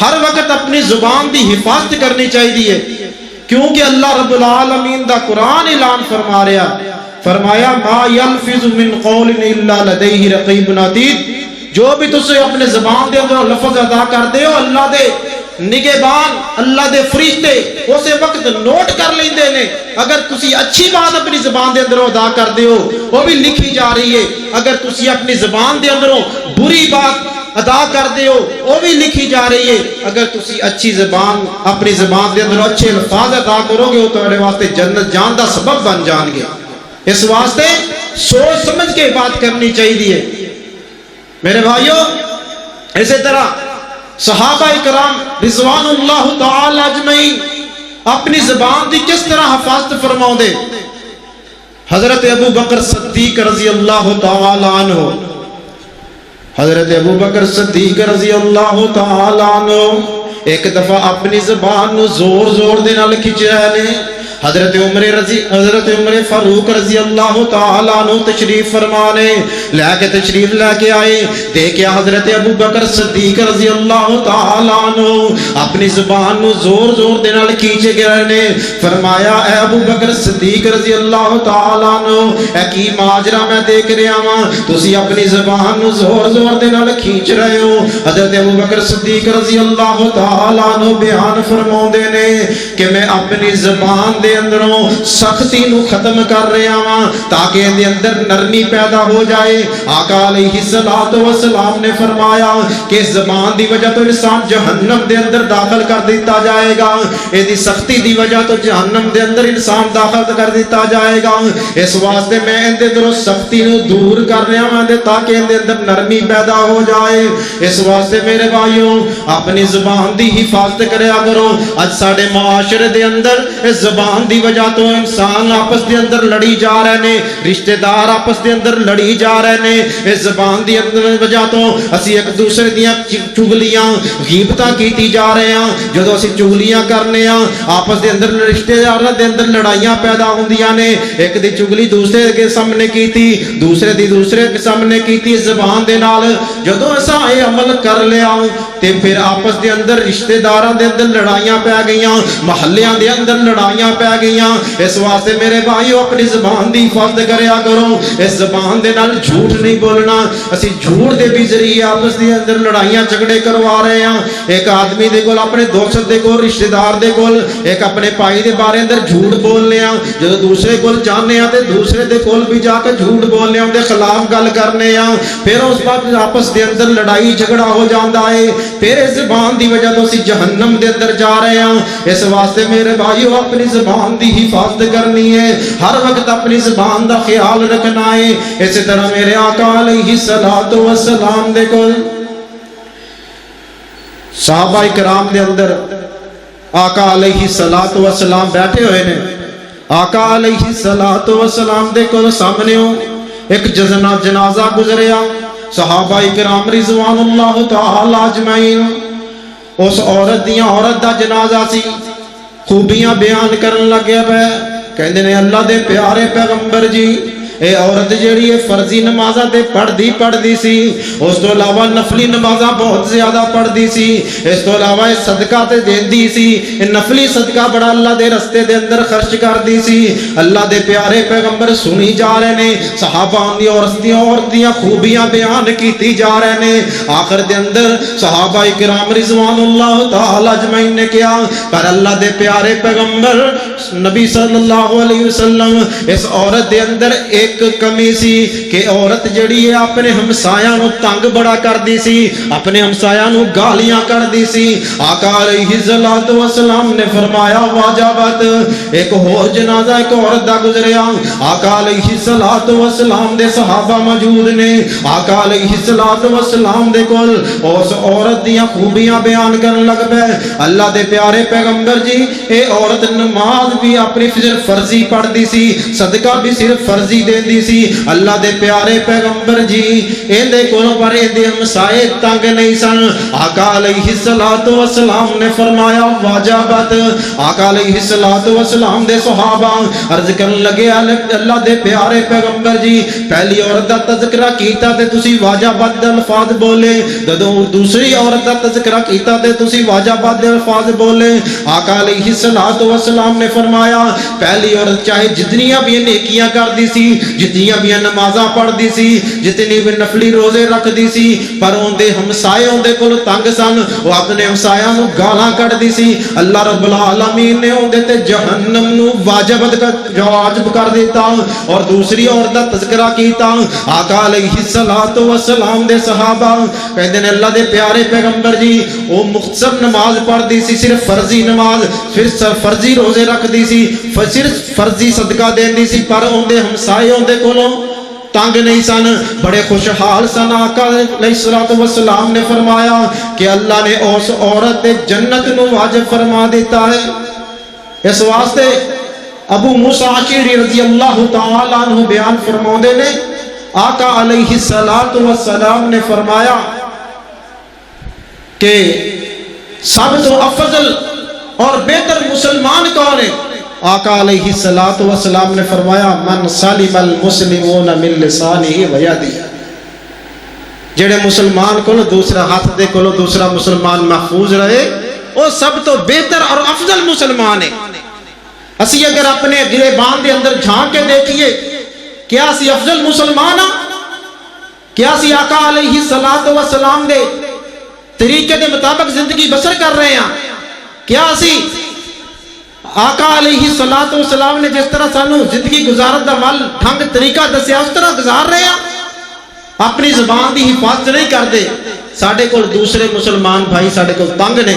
ہر وقت اپنی زبان دی حفاظت کرنی چاہیے، کیونکہ اللہ رب العالمین دا قرآن اعلان فرما رہا، فرمایا ما یلفظ من قول الا لدیہ رقیب عتید، جو بھی تسے اپنے زبان دے اندر لفظ ادا کر دے ہو اللہ دے نگہبان اللہ دے فرشتے اسے وقت نوٹ کر لیندے نے۔ اگر تسی اچھی بات اپنی زبان دے اندر ادا کر دے ہو وہ بھی لکھی جا رہی ہے، اگر تسی اپنی زبان دے اندر بری بات ادا کر دے ہو وہ بھی لکھی جا رہی ہے۔ اگر تسی اچھی زبان اپنی زبان دے اندر اچھے الفاظ ادا کرو گے وہ تمہارے واسطے جنت جان دا سبب بن جان گے۔ اس واسطے سوچ سمجھ کے بات کرنی چاہیے میرے بھائیوں۔ اسی طرح صحابہ کرام رضوان اللہ تعالی اجمعین اپنی زبان دی کس طرح حفاظت فرماؤں دے؟ حضرت ابو بکر صدیق رضی اللہ تعالی عنہ، حضرت ابو بکر صدیق رضی اللہ تعالی عنہ ایک دفعہ اپنی زبان نو زور زور دے نال کھچ رہے نے۔ حضرت عمر فاروق رضی اللہ تعالیٰ عنہ تشریف فرمانے تشریف لے کے آئے، دیکھیا حضرت ابو بکر صدیق رضی اللہ تعالیٰ عنہ اپنی زبان نو زور زور دے نال کھینچے گئے نے۔ فرمایا اے ابو بکر صدیق رضی اللہ تعالیٰ عنہ اے کی ماجرا میں دیکھ رہا ہاں، تسی اپنی زبان نو زور زور دے نال کھینچ رہے ہو۔ حضرت ابو بکر صدیق رضی اللہ تعالیٰ عنہ بیان فرماؤندے نے کہ میں اپنی زبان دے دے اندروں سختی نو ختم کر رہا ہاں تاکہ دے اندر نرمی پیدا ہو جائے۔ آقا علیہ السلام نے فرمایا کہ زبان دی وجہ تو انسان جہنم دے اندر داخل کر دیتا جائے گا، اے دی سختی دی وجہ تو جہنم دے اندر انسان داخل کر دیتا جائے گا۔ اس واسطے میں اندے درو سختی نو دور کر رہا ہاں تاکہ اندے اندر نرمی پیدا ہو جائے۔ اس واسطے میرے بھائیوں اپنی زبان دی حفاظت کریا کرو۔ اج ساڈے معاشرے دے اندر اس زبان دی وجہ تو انسان آپس دے اندر لڑی جا رہے نے، رشتہ دار آپس دے اندر لڑی جا رہے نے۔ اس زبان دی وجہ تو اسی ایک دوسرے دیاں چگلیاں غیبتاں کیتی جا رہے ہیں۔ جدوں اسی چگلیاں کرنے ہاں آپس دے اندر رشتہ داراں دے اندر لڑائیاں پیدا ہوندیاں نے، ایک دی چگلی دوسرے کے سامنے کیتی، دوسرے دی دوسرے کے سامنے کیتی زبان دے نال۔ جدوں اساں اے عمل کر لیا تے پھر آپس دے اندر رشتہ داراں دے اندر لڑائیاں پہ گئیاں، محلیاں دے اندر لڑائیاں پہ گئیاں۔ اس واسطے میرے بھائیو اپنی زبان دی حفاظت کریا کرو۔ اس زبان دے نال جھوٹ نہیں بولنا۔ اسی جھوٹ دے بھی ذریعے آپس دے اندر لڑائیاں جھگڑے کروا رہے ہیں۔ ایک آدمی دے کول اپنے دوست دے کول رشتہ دار دے کول ایک اپنے پائی دے بارے اندر جھوٹ بولنے ہیں، جدوں دوسرے کول جانے ہیں تے دوسرے دے کول بھی جا کے جھوٹ بولنے ہیں، دے خلاف گل کرنے ہیں، پھر اس بعد آپس دے اندر لڑائی جھگڑا ہو جاندا ہے، پھر اس زبان دی وجہ تو اسی جہنم دے اندر جا رہے ہیں۔ اس واسطے میرے بھائیو اپنی زبان دی حفاظت کرنی ہے، ہر وقت اپنی زبان دا خیال رکھنا ہے۔ اسی طرح میرے آقا علیہ السلام دے کول صحابہ کرام دے اندر آقا علیہ السلام بیٹھے ہوئے نے۔ آقا علیہ السلام دے کول سامنے ایک جنازہ گزریا، صحابہ کرام رضوان اللہ تعالی اجمعین اس عورت دا جنازہ سی، خوبیاں بیان کرن لگے پے، کہندے نے اللہ دے پیارے پیغمبر جی اے عورت جیڑی ہے فرضی نمازاں تے پڑھدی سی، اس تو علاوہ نفلی نمازاں بہت زیادہ پڑھدی سی، اس تو علاوہ صدقہ تے دیندی سی، نفلی صدقہ بڑا اللہ دے رستے دے اندر خرچ کردی سی۔ اللہ دے پیارے پیغمبر سنی جا رہے نے، صحابہ دی عورتیاں خوبیاں بیان کیتی جا رہے نے۔ آخر دے اندر صحابہ کرام رضوان اللہ تعالی اجمعین نے کیا پر اللہ دے پیارے پیغمبر نبی صلی اللہ علیہ وسلم اس عورت دے اندر ایک کمی سی کہ عورت جڑی ہے اپنے ہمسایاں نو تنگ بڑا کر دی سی، اپنے ہمسایاں نو گالیاں کر دی سی۔ آقا علیہ السلام نے فرمایا واجبات ایک اور جنازہ ایک عورت دا گزریا، آقا علیہ السلام دے صحابہ موجود نے، آقا علیہ السلام دے کول اس عورت دیاں خوبیاں بیان کرن لگ پے۔ اللہ دے پیارے پیغمبر جی اے عورت نماز بھی اپنی صرف فرضی پڑھ دی سی، صدقہ بھی صرف فرضی دے دی سی۔ اللہ دے پیارے پیغمبر جی ایندے کولوں پر ایندے ہمسائے تنگ نہیں سن۔ آقا علیہ السلام نے فرمایا واجبات۔ آقا علیہ السلام دے صحابہ عرض کرن لگے اللہ دے پیارے پیغمبر جی پہلی عورت دا تذکرہ کیتا تے تسی واجبات دے الفاظ بولے، جدوں دوسری عورت دا تذکرہ کیتا تے تسی واجبات دے الفاظ بولے۔ آقا علیہ السلام نے فرمایا پہلی عورت چاہے جتنیاں بھی نیکیاں کر دی سی، جتنیاں بھی نمازاں پڑھ دی سی، جتنی بھی نفلی روزے رکھ دی سی، پر اندے ہمسائے اندے کول تنگ سن، وہ اپنے ہمسایاں نو گالاں کٹ دی سی۔ اللہ رب العالمین نے اندے تے جہنم نو واجب کر دیتا اور دوسری عورت دا تذکرہ کیتا۔ آقا علیہ السلام دے صحابہ کہندے نے اللہ دے پیارے پیغمبر جی وہ مختصر نماز پڑھ دی سی، صرف فرضی نماز، پھر فرضی روزے رکھ دی سی، صرف فرضی صدقہ دین دی سی، پر اندے ہمسائے اندے کولوں تنگ نہیں سن، بڑے خوشحال سن۔ آقا علیہ السلام نے فرمایا کہ اللہ نے اس عورت دے جنت نو واجب فرما دیتا ہے۔ اس واسطے ابو موسیٰ اشعری رضی اللہ تعالی عنہ بیان فرماؤندے نے آقا علیہ السلام نے فرمایا کہ سب تو افضل اور بہتر مسلمان کون ہے؟ آقا علیہ السلام نے فرمایا من سلم المسلمون من لسانہ و یدہ، جڑے مسلمان کو دوسرا ہاتھ دے کو دوسرا مسلمان محفوظ رہے وہ سب تو بہتر اور افضل مسلمان ہے۔ اسی اگر اپنے گریبان دے اندر جھانک کے دیکھیے کیا اسی افضل مسلمان ہاں؟ کیا اسی آقا علیہ السلام دے طریقے دے مطابق زندگی بسر کر رہے ہیں؟ کیا اسی آقا علیہ الصلوۃ والسلام نے جس طرح سانو زندگی گزارت دا ول ڈھنگ طریقہ دسیا اس طرح گزار رہے ہیں. اپنی زبان دی حفاظت نہیں کرتے. ساڈے کول دوسرے مسلمان بھائی ساڈے کول تنگ نے,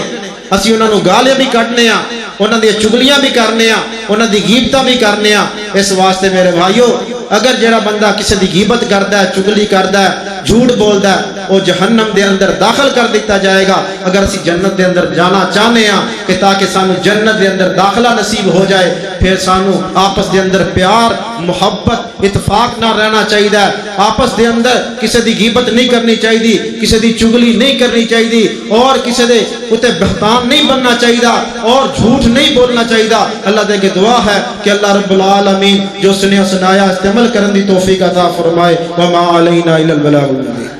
اسی انہاں نو گالیاں بھی کڈنے آ, انہاں دی چگلیاں بھی کرنے آ, انہاں دی غیبتاں بھی کرنے آ. اس واسطے میرے بھائیو اگر جڑا بندہ کسی دی غیبت کردا ہے, چگلی کردا ہے, جھوٹ بولدا ہے, وہ جہنم دے اندر داخل کر دیتا جائے گا. اگر اسی جنت دے اندر جانا چاہنے ہاں کہ تاکہ سانو جنت دے اندر داخلہ نصیب ہو جائے, پھر سانو آپس دے اندر پیار, محبت, اتفاق نہ رہنا چاہیے. آپس دے اندر کسی دی غیبت نہیں کرنی چاہیے, کسی دی چگلی نہیں کرنی چاہیے, اور کسی دے اتے بہتان نہیں بننا چاہیے, اور جھوٹ نہیں بولنا چاہیے. اللہ دے کے دعا ہے کہ اللہ رب العالمین جو سنے سنایا استعمال کرنے دی توفیق عطا فرمائے. وما علینا الا البلاغ المبین.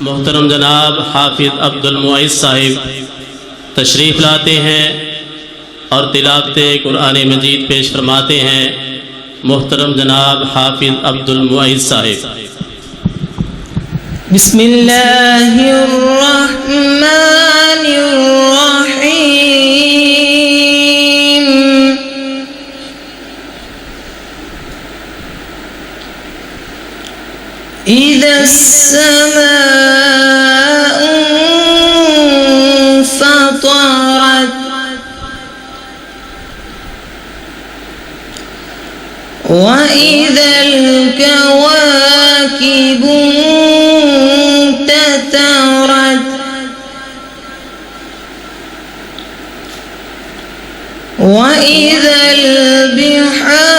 محترم جناب حافظ عبد المعز صاحب تشریف لاتے ہیں اور تلاوت قرآن مجید پیش فرماتے ہیں. محترم جناب حافظ عبد المعز صاحب. بسم اللہ الرحمن الرحیم. اذا السماء انفطرت وإذا الكواكب انتثرت وإذا البحار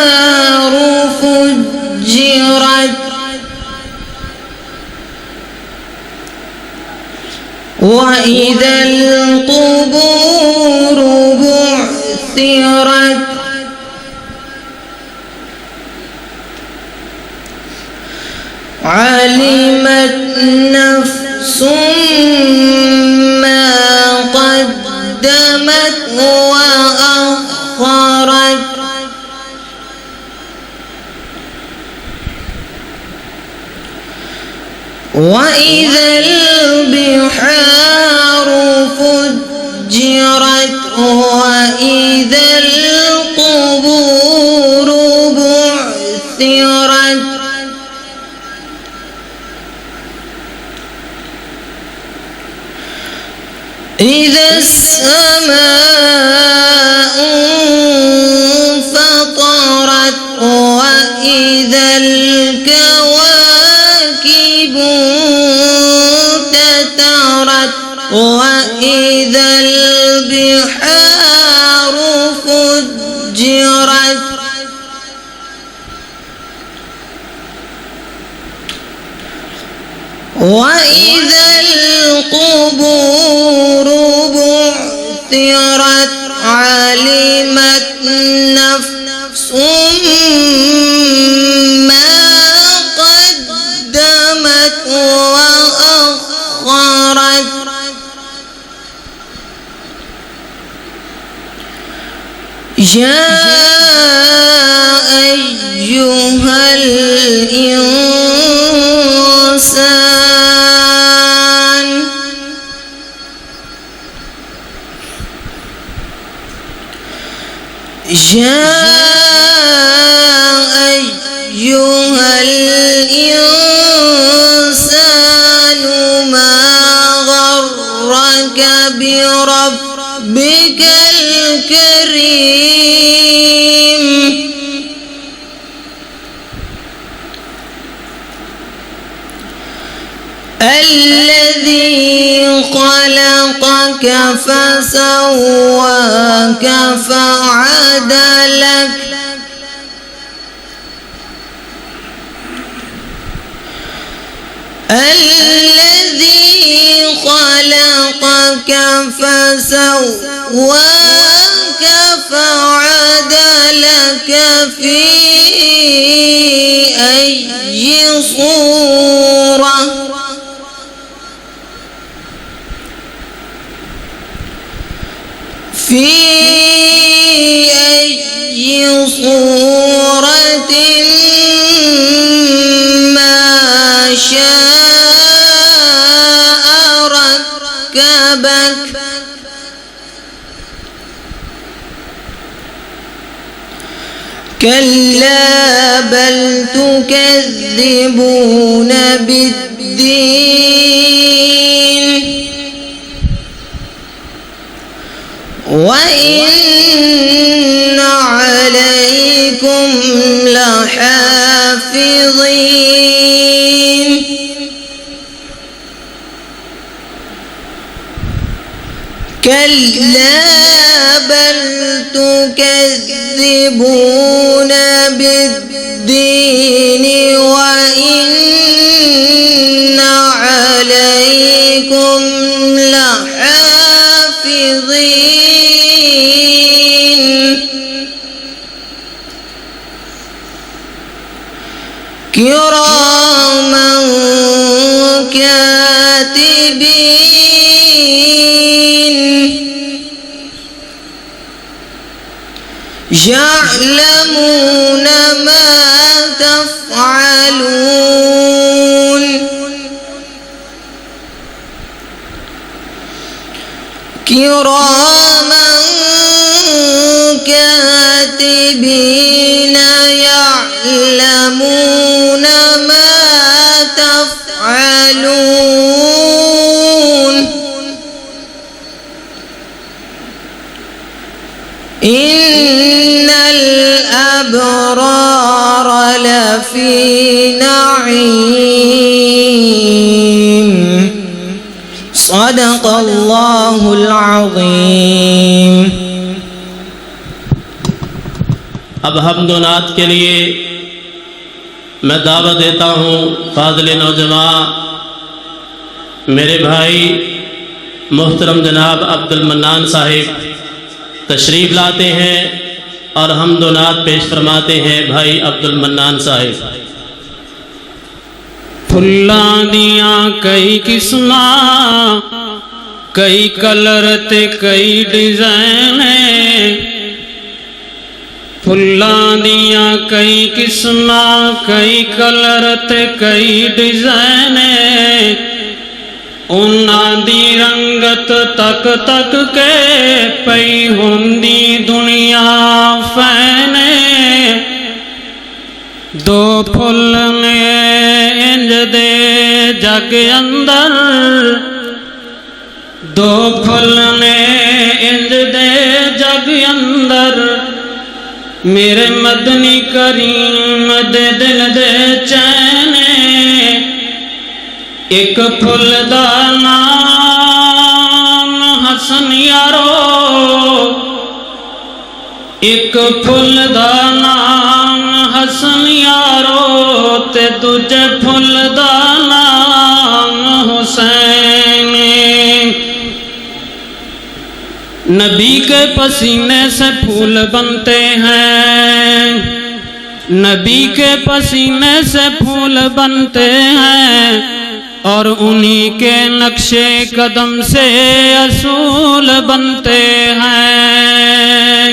فجرت وإذا القبور بعثرت علمت نفس ما قدمت وأخرت وإذا البحار فجرت وإذا القبور بعثرت إذا السماء انفطرت وإذا الكواكب انتثرت وإذا البحار فجرت وإذا القبور بعثرت علمت نفس ما قدمت وأخرت يا أيها الإنسان يا أيها الإنسان ما غرك بربك الكريم الذي خلقك فسواك فعدلك الذي خلقك فسواك فعدلك في أي صورة في أي صورة ما شاء ركبك كلا بل تكذبون بالدين وإن عليكم لحافظين كلا بل تكذبون بالدين وإن عليكم لحافظين كراما كاتبين يعلمون ما تفعلون كراما كاتبين يعلمون ما تفعلون إن الأبرار لفي نعيم صدق الله العظيم. اب حمد و نعت کے لیے میں دعوت دیتا ہوں فاضل نوجوان میرے بھائی محترم جناب عبد المنان صاحب تشریف لاتے ہیں اور حمد و نعت پیش فرماتے ہیں بھائی عبد المنان صاحب. پھلاں دیاں کئی قسماں کئی کلر تے کئی ڈیزائن پھلاں دیاں کئی قسماں کئی کلر تے کئی ڈیزائن انہاں دی رنگت تک تک کے پئی ہوندی دنیا فین دو پھل نے انج دے جگ اندر دو پھل نے انج دے جگ اندر میرے مدنی کریم دے دل دے چین ایک پھل دا نام حسن یارو ایک پھل دا نام حسن یارو تے دوجے پھل دا نام حسین. نبی کے پسینے سے پھول بنتے ہیں نبی کے پسینے سے پھول بنتے ہیں اور انہی کے نقشے قدم سے اصول بنتے ہیں.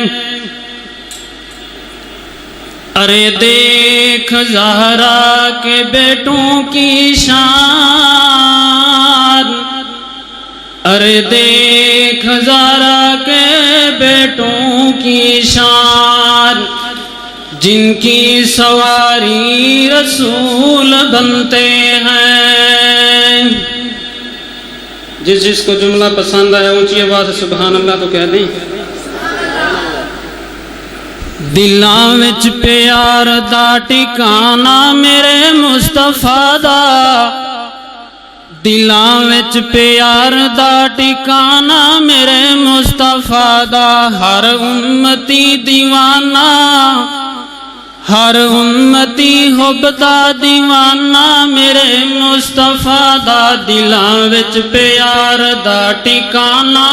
ارے دیکھ زہرا کے بیٹوں کی شان ارے دیکھ زہرا کے بیٹوں کی شان جن کی سواری رسول بنتے ہیں. جس کو جملہ پسند آیا اونچی آواز سبحان اللہ تو کہہ دیں. دلاں وچ پیار دا ٹھکانہ میرے مصطفیٰ دا دلاں وچ پیار دا ٹھکانہ میرے مصطفیٰ دا ہر امتی دیوانہ ہر امتی حب دا دیوانہ میرے مصطفیٰ دا دلاں وچ پیار دا ٹھکانہ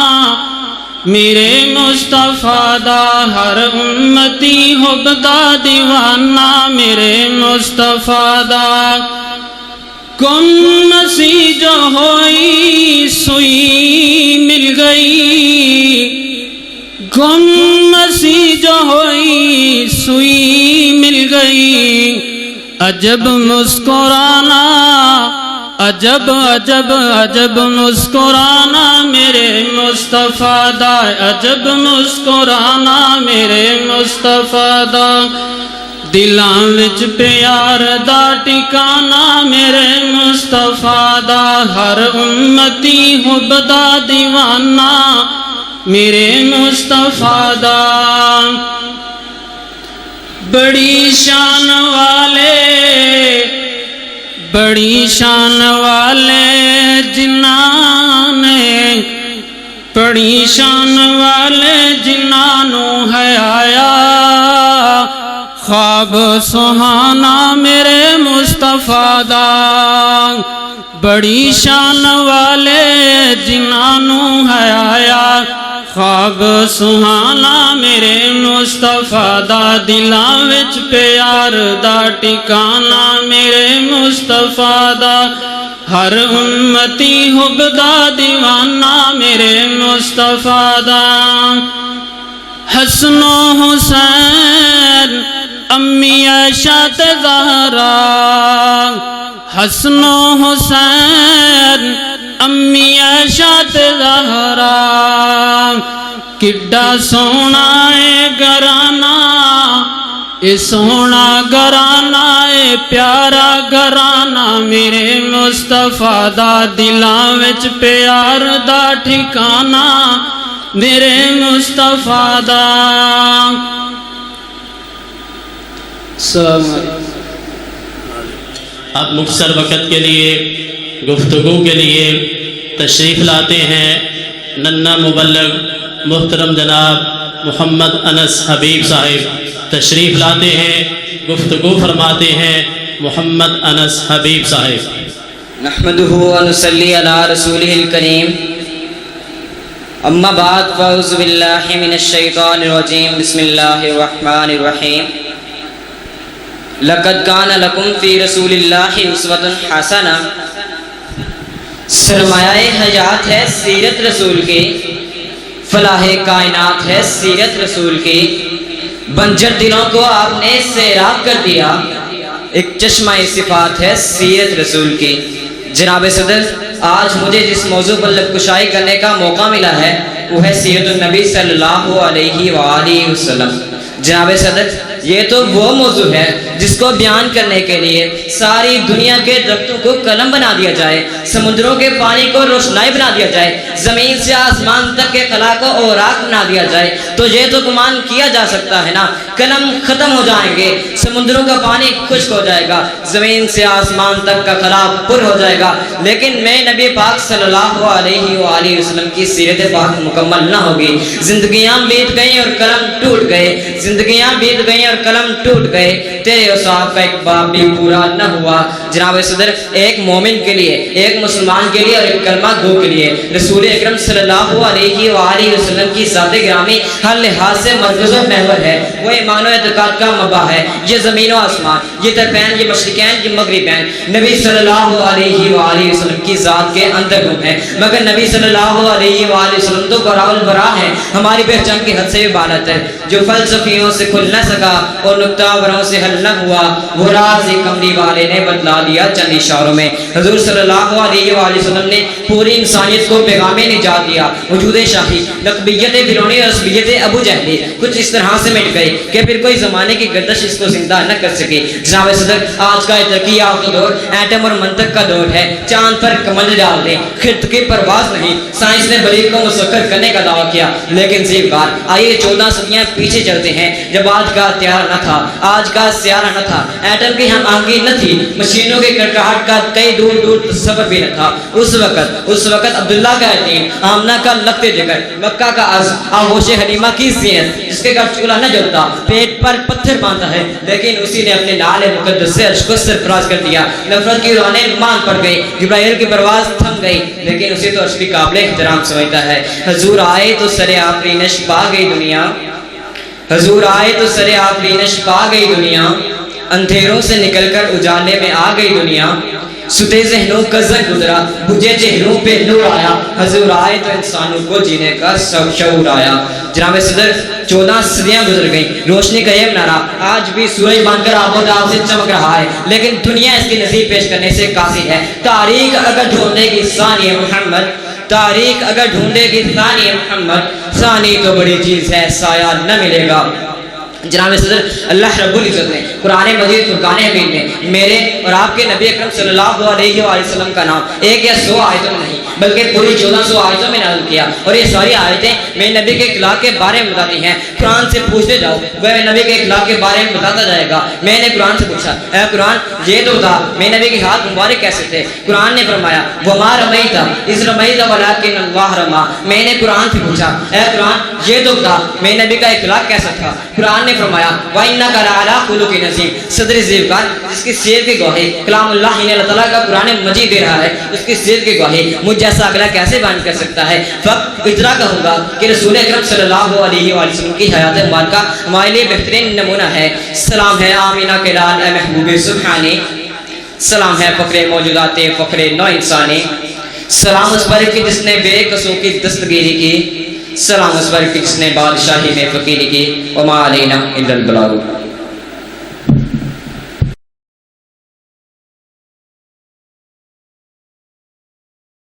میرے مصطفیٰ دا ہر امتی حب دا دیوانہ میرے مصطفیٰ دا. کن مسیح جو ہوئی سوئی مل گئی کن مسیح جو ہوئی سوئی مل گئی عجب مسکرانا عجب عجب عجب مسکرانا میرے مصطفیٰ دا، عجب مسکرانا میرے مصطفیٰ دا، دلاں وچ پیار دا ٹھکانا میرے مصطفیٰ دا، ہر امتی حب دا دیوانہ میرے مصطفیٰ دا، بڑی شان والے جنہاں نے، بڑی شان والے جنہاں نو ہے آیا خواب سہانا میرے مصطفیٰ دا، بڑی شان والے جنہاں نو ہے آیا خواب سہانا میرے مصطفیٰ دا، دلاں وچ پیار دا ٹھکانا میرے مصطفیٰ دا، ہر امتی حب دا دیوانہ میرے مصطفیٰ دا، حسن و حسین امی عائشہ تے زہرا، حسن و حسین امی عائشہ تے زہرا، کڈا سونا اے گھرانہ، اے سونا گھرانہ اے پیارا گھرانہ میرے مصطفیٰ دا، دلاں وچ پیار دا ٹھکانا میرے مصطفیٰ دا۔ آپ مختصر وقت کے لیے گفتگو کے لیے تشریف لاتے ہیں ننھا مبلغ محترم جناب محمد انس حبیب صاحب تشریف لاتے ہیں، گفتگو فرماتے ہیں محمد انس حبیب صاحب۔ نحمده ونصلي على رسوله الكريم، اما بعد فاعوذ باللہ من الشیطان الرجیم، بسم اللہ الرحمن الرحیم۔ لقد کان لکم فی رسول اللہ اسوۃ حسنہ، سرمایہ حیات ہے سیرت رسول کی، فلاح کائنات ہے سیرت رسول کی، بنجر دلوں کو آپ نے سیراب کر دیا، ایک چشمہ صفات ہے سیرت رسول کی۔ جناب صدر، آج مجھے جس موضوع پر لب کشائی کرنے کا موقع ملا ہے وہ ہے سیرت النبی صلی اللہ علیہ وآلہ وسلم۔ جناب صدر، یہ تو وہ موضوع ہے جس کو بیان کرنے کے لیے ساری دنیا کے درختوں کو قلم بنا دیا جائے، سمندروں کے پانی کو روشنائی بنا دیا جائے، زمین سے آسمان تک کے خلا کو اوراق بنا دیا جائے، تو یہ تو گمان کیا جا سکتا ہے نا، قلم ختم ہو جائیں گے، سمندروں کا پانی خشک ہو جائے گا، زمین سے آسمان تک کا خلا پر ہو جائے گا، لیکن میں نبی پاک صلی اللہ علیہ وآلہ وسلم کی سیرت پاک مکمل نہ ہوگی۔ زندگیاں بیت گئیں اور قلم ٹوٹ گئے، زندگیاں بیت گئیں اور قلم ٹوٹ گئے، تیرے اوصاف کا ایک باب بھی پورا نہ ہوا۔ جناب صدر، ایک مومن کے لیے، ایک مسلمان کے لیے اور ایک کلمہ گو کے لیے رسول اکرم صلی اللہ علیہ وآلہ وسلم کی ذات گرامی ہر لحاظ سے مرکز و محور ہے، وہ ایمان و اعتقاد کا مباح ہے۔ یہ زمین و آسمان، یہ طرفین، یہ مشرقین، یہ مغربین نبی صلی اللہ علیہ وآلہ وسلم کی ذات کے اندر گم ہے، مگر نبی صلی اللہ علیہ وآلہ وسلم تو براء البراء ہے، ہماری پہچان کی حد سے بھی بالاتر ہے، جو فلسفیوں سے کھل نہ سکا اور نکتہ وروں سے حل نہ ہوا، وہ راز کملی والے نے بتلا دیا چند اشاروں میں۔ حضور صلی اللہ علیہ وآلہ وسلم نے پوری انسانیت کو پیغام نجات دیا۔ وجود شاہی، لقبیت فرعونی اور عصبیت ابو جہلی کچھ اس طرح سے مٹ گئی کہ پھر کوئی زمانے کی گردش اس کو زندہ نہ کر سکے۔ جناب صدر، آج کا ترقی یافتہ دور ایٹم اور منطق کا دور ہے، چاند پر کمل ڈال دیں، خط کی پرواز نہیں، سائنس نے بلیغ کو مسخر کرنے کا دعویٰ کیا، لیکن زیبکار آئیے 14 صدیاں پیچھے چلتے ہیں، جب آج کا ہتھیار نہ تھا، آج کا سیارہ نہ تھا، ایٹم کی ہم آہنگی نہ تھی، مشینوں کے کڑکڑاہٹ کا کئی دور دور تصور بھی نہ تھا۔ اس وقت عبداللہ کا یتیم، آمنہ کا لخت جگر، مکہ کا عرض، آغوش حلیمہ کی زینت، جس کے گھر چولہا نہ جلتا، پیٹ پر پتھر باندھا ہے، لیکن اسی نے اپنے لال مقدس سے عرش کو سرفراز کر دیا۔ نفرت کی اڑانیں مان پڑ گئی، جبرائیل کی پرواز تھم گئی، لیکن اسے تو عرش بھی قابل احترام سمجھتا ہے۔ حضور آئے تو سر آفرینش پا گئی دنیا، حضور آئے تو سر آفرینش پا گئی دنیا، اندھیروں سے نکل کر اجالے میں آ گئی دنیا، ستے ذہنوں کا زنگ گزرا، بجھے چہروں پہ نور آیا، حضور آئے تو انسانوں کو جینے کا شعور آیا۔ جناب صدر، 14 صدیاں گزر گئیں، روشنی کا یہ منارہ آج بھی سورج بن کر آب و تاب سے چمک رہا ہے، لیکن دنیا اس کی نظیر پیش کرنے سے قاصر ہے۔ تاریخ اگر ڈھونڈے گی ثانی محمد، تاریخ اگر ڈھونڈے گی ثانی محمد، ثانی تو بڑی چیز ہے، سایہ نہ ملے گا۔ جناب صدر، اللہ رب العزت نے قرآن مجید فرقان حمید میں میرے اور آپ کے نبی اکرم صلی اللہ علیہ وآلہ وسلم کا نام 1 یا 100 آیتوں میں نہیں بلکہ پوری 1400 آیتوں میں نازل کیا، اور یہ ساری آیتیں میرے نبی کے اخلاق کے بارے میں بتاتی ہیں۔ قرآن سے پوچھتے جاؤ، وہ میرے نبی کے اخلاق کے بارے میں بتاتا جائے گا۔ میں نے قرآن سے پوچھا، اے قرآن یہ تو بتا میرے نبی کے ہاتھ مبارک کیسے تھے؟ قرآن نے فرمایا وما رمیت اذ رمیت ولکن اللہ رما۔ میں نے قرآن سے پوچھا، اے قرآن یہ تو بتا میرے نبی کا اخلاق کیسا تھا؟ قرآن نے فرمایا وَإِنَّكَ لَعَلَىٰ خُلُقٍ عَظِيمٍ۔ صدر ذیوقار جس کی سیرت کی گواہی کلام اللہ نے اللہ تعالیٰ کا قرآن مجید دے رہا ہے، اس کی سیرت کی گواہی مجھ جیسا اگلا کیسے بیان کر سکتا ہے؟ فقط اتنا کہوں گا کہ رسول اکرم صلی اللہ علیہ وآلہ وسلم کی حیات مبارکہ ہمارے لیے بہترین نمونہ ہے۔ سلام ہے آمینہ کے لال اے محبوب سبحانی، سلام ہے فخر موجودات فخر نو انسانی، سلام اس پر کی جس نے بے قصوں کی دستگیری کی، سلام اس پر کی جس نے بادشاہی میں فقیری کی، وما علینا الا البلاغ۔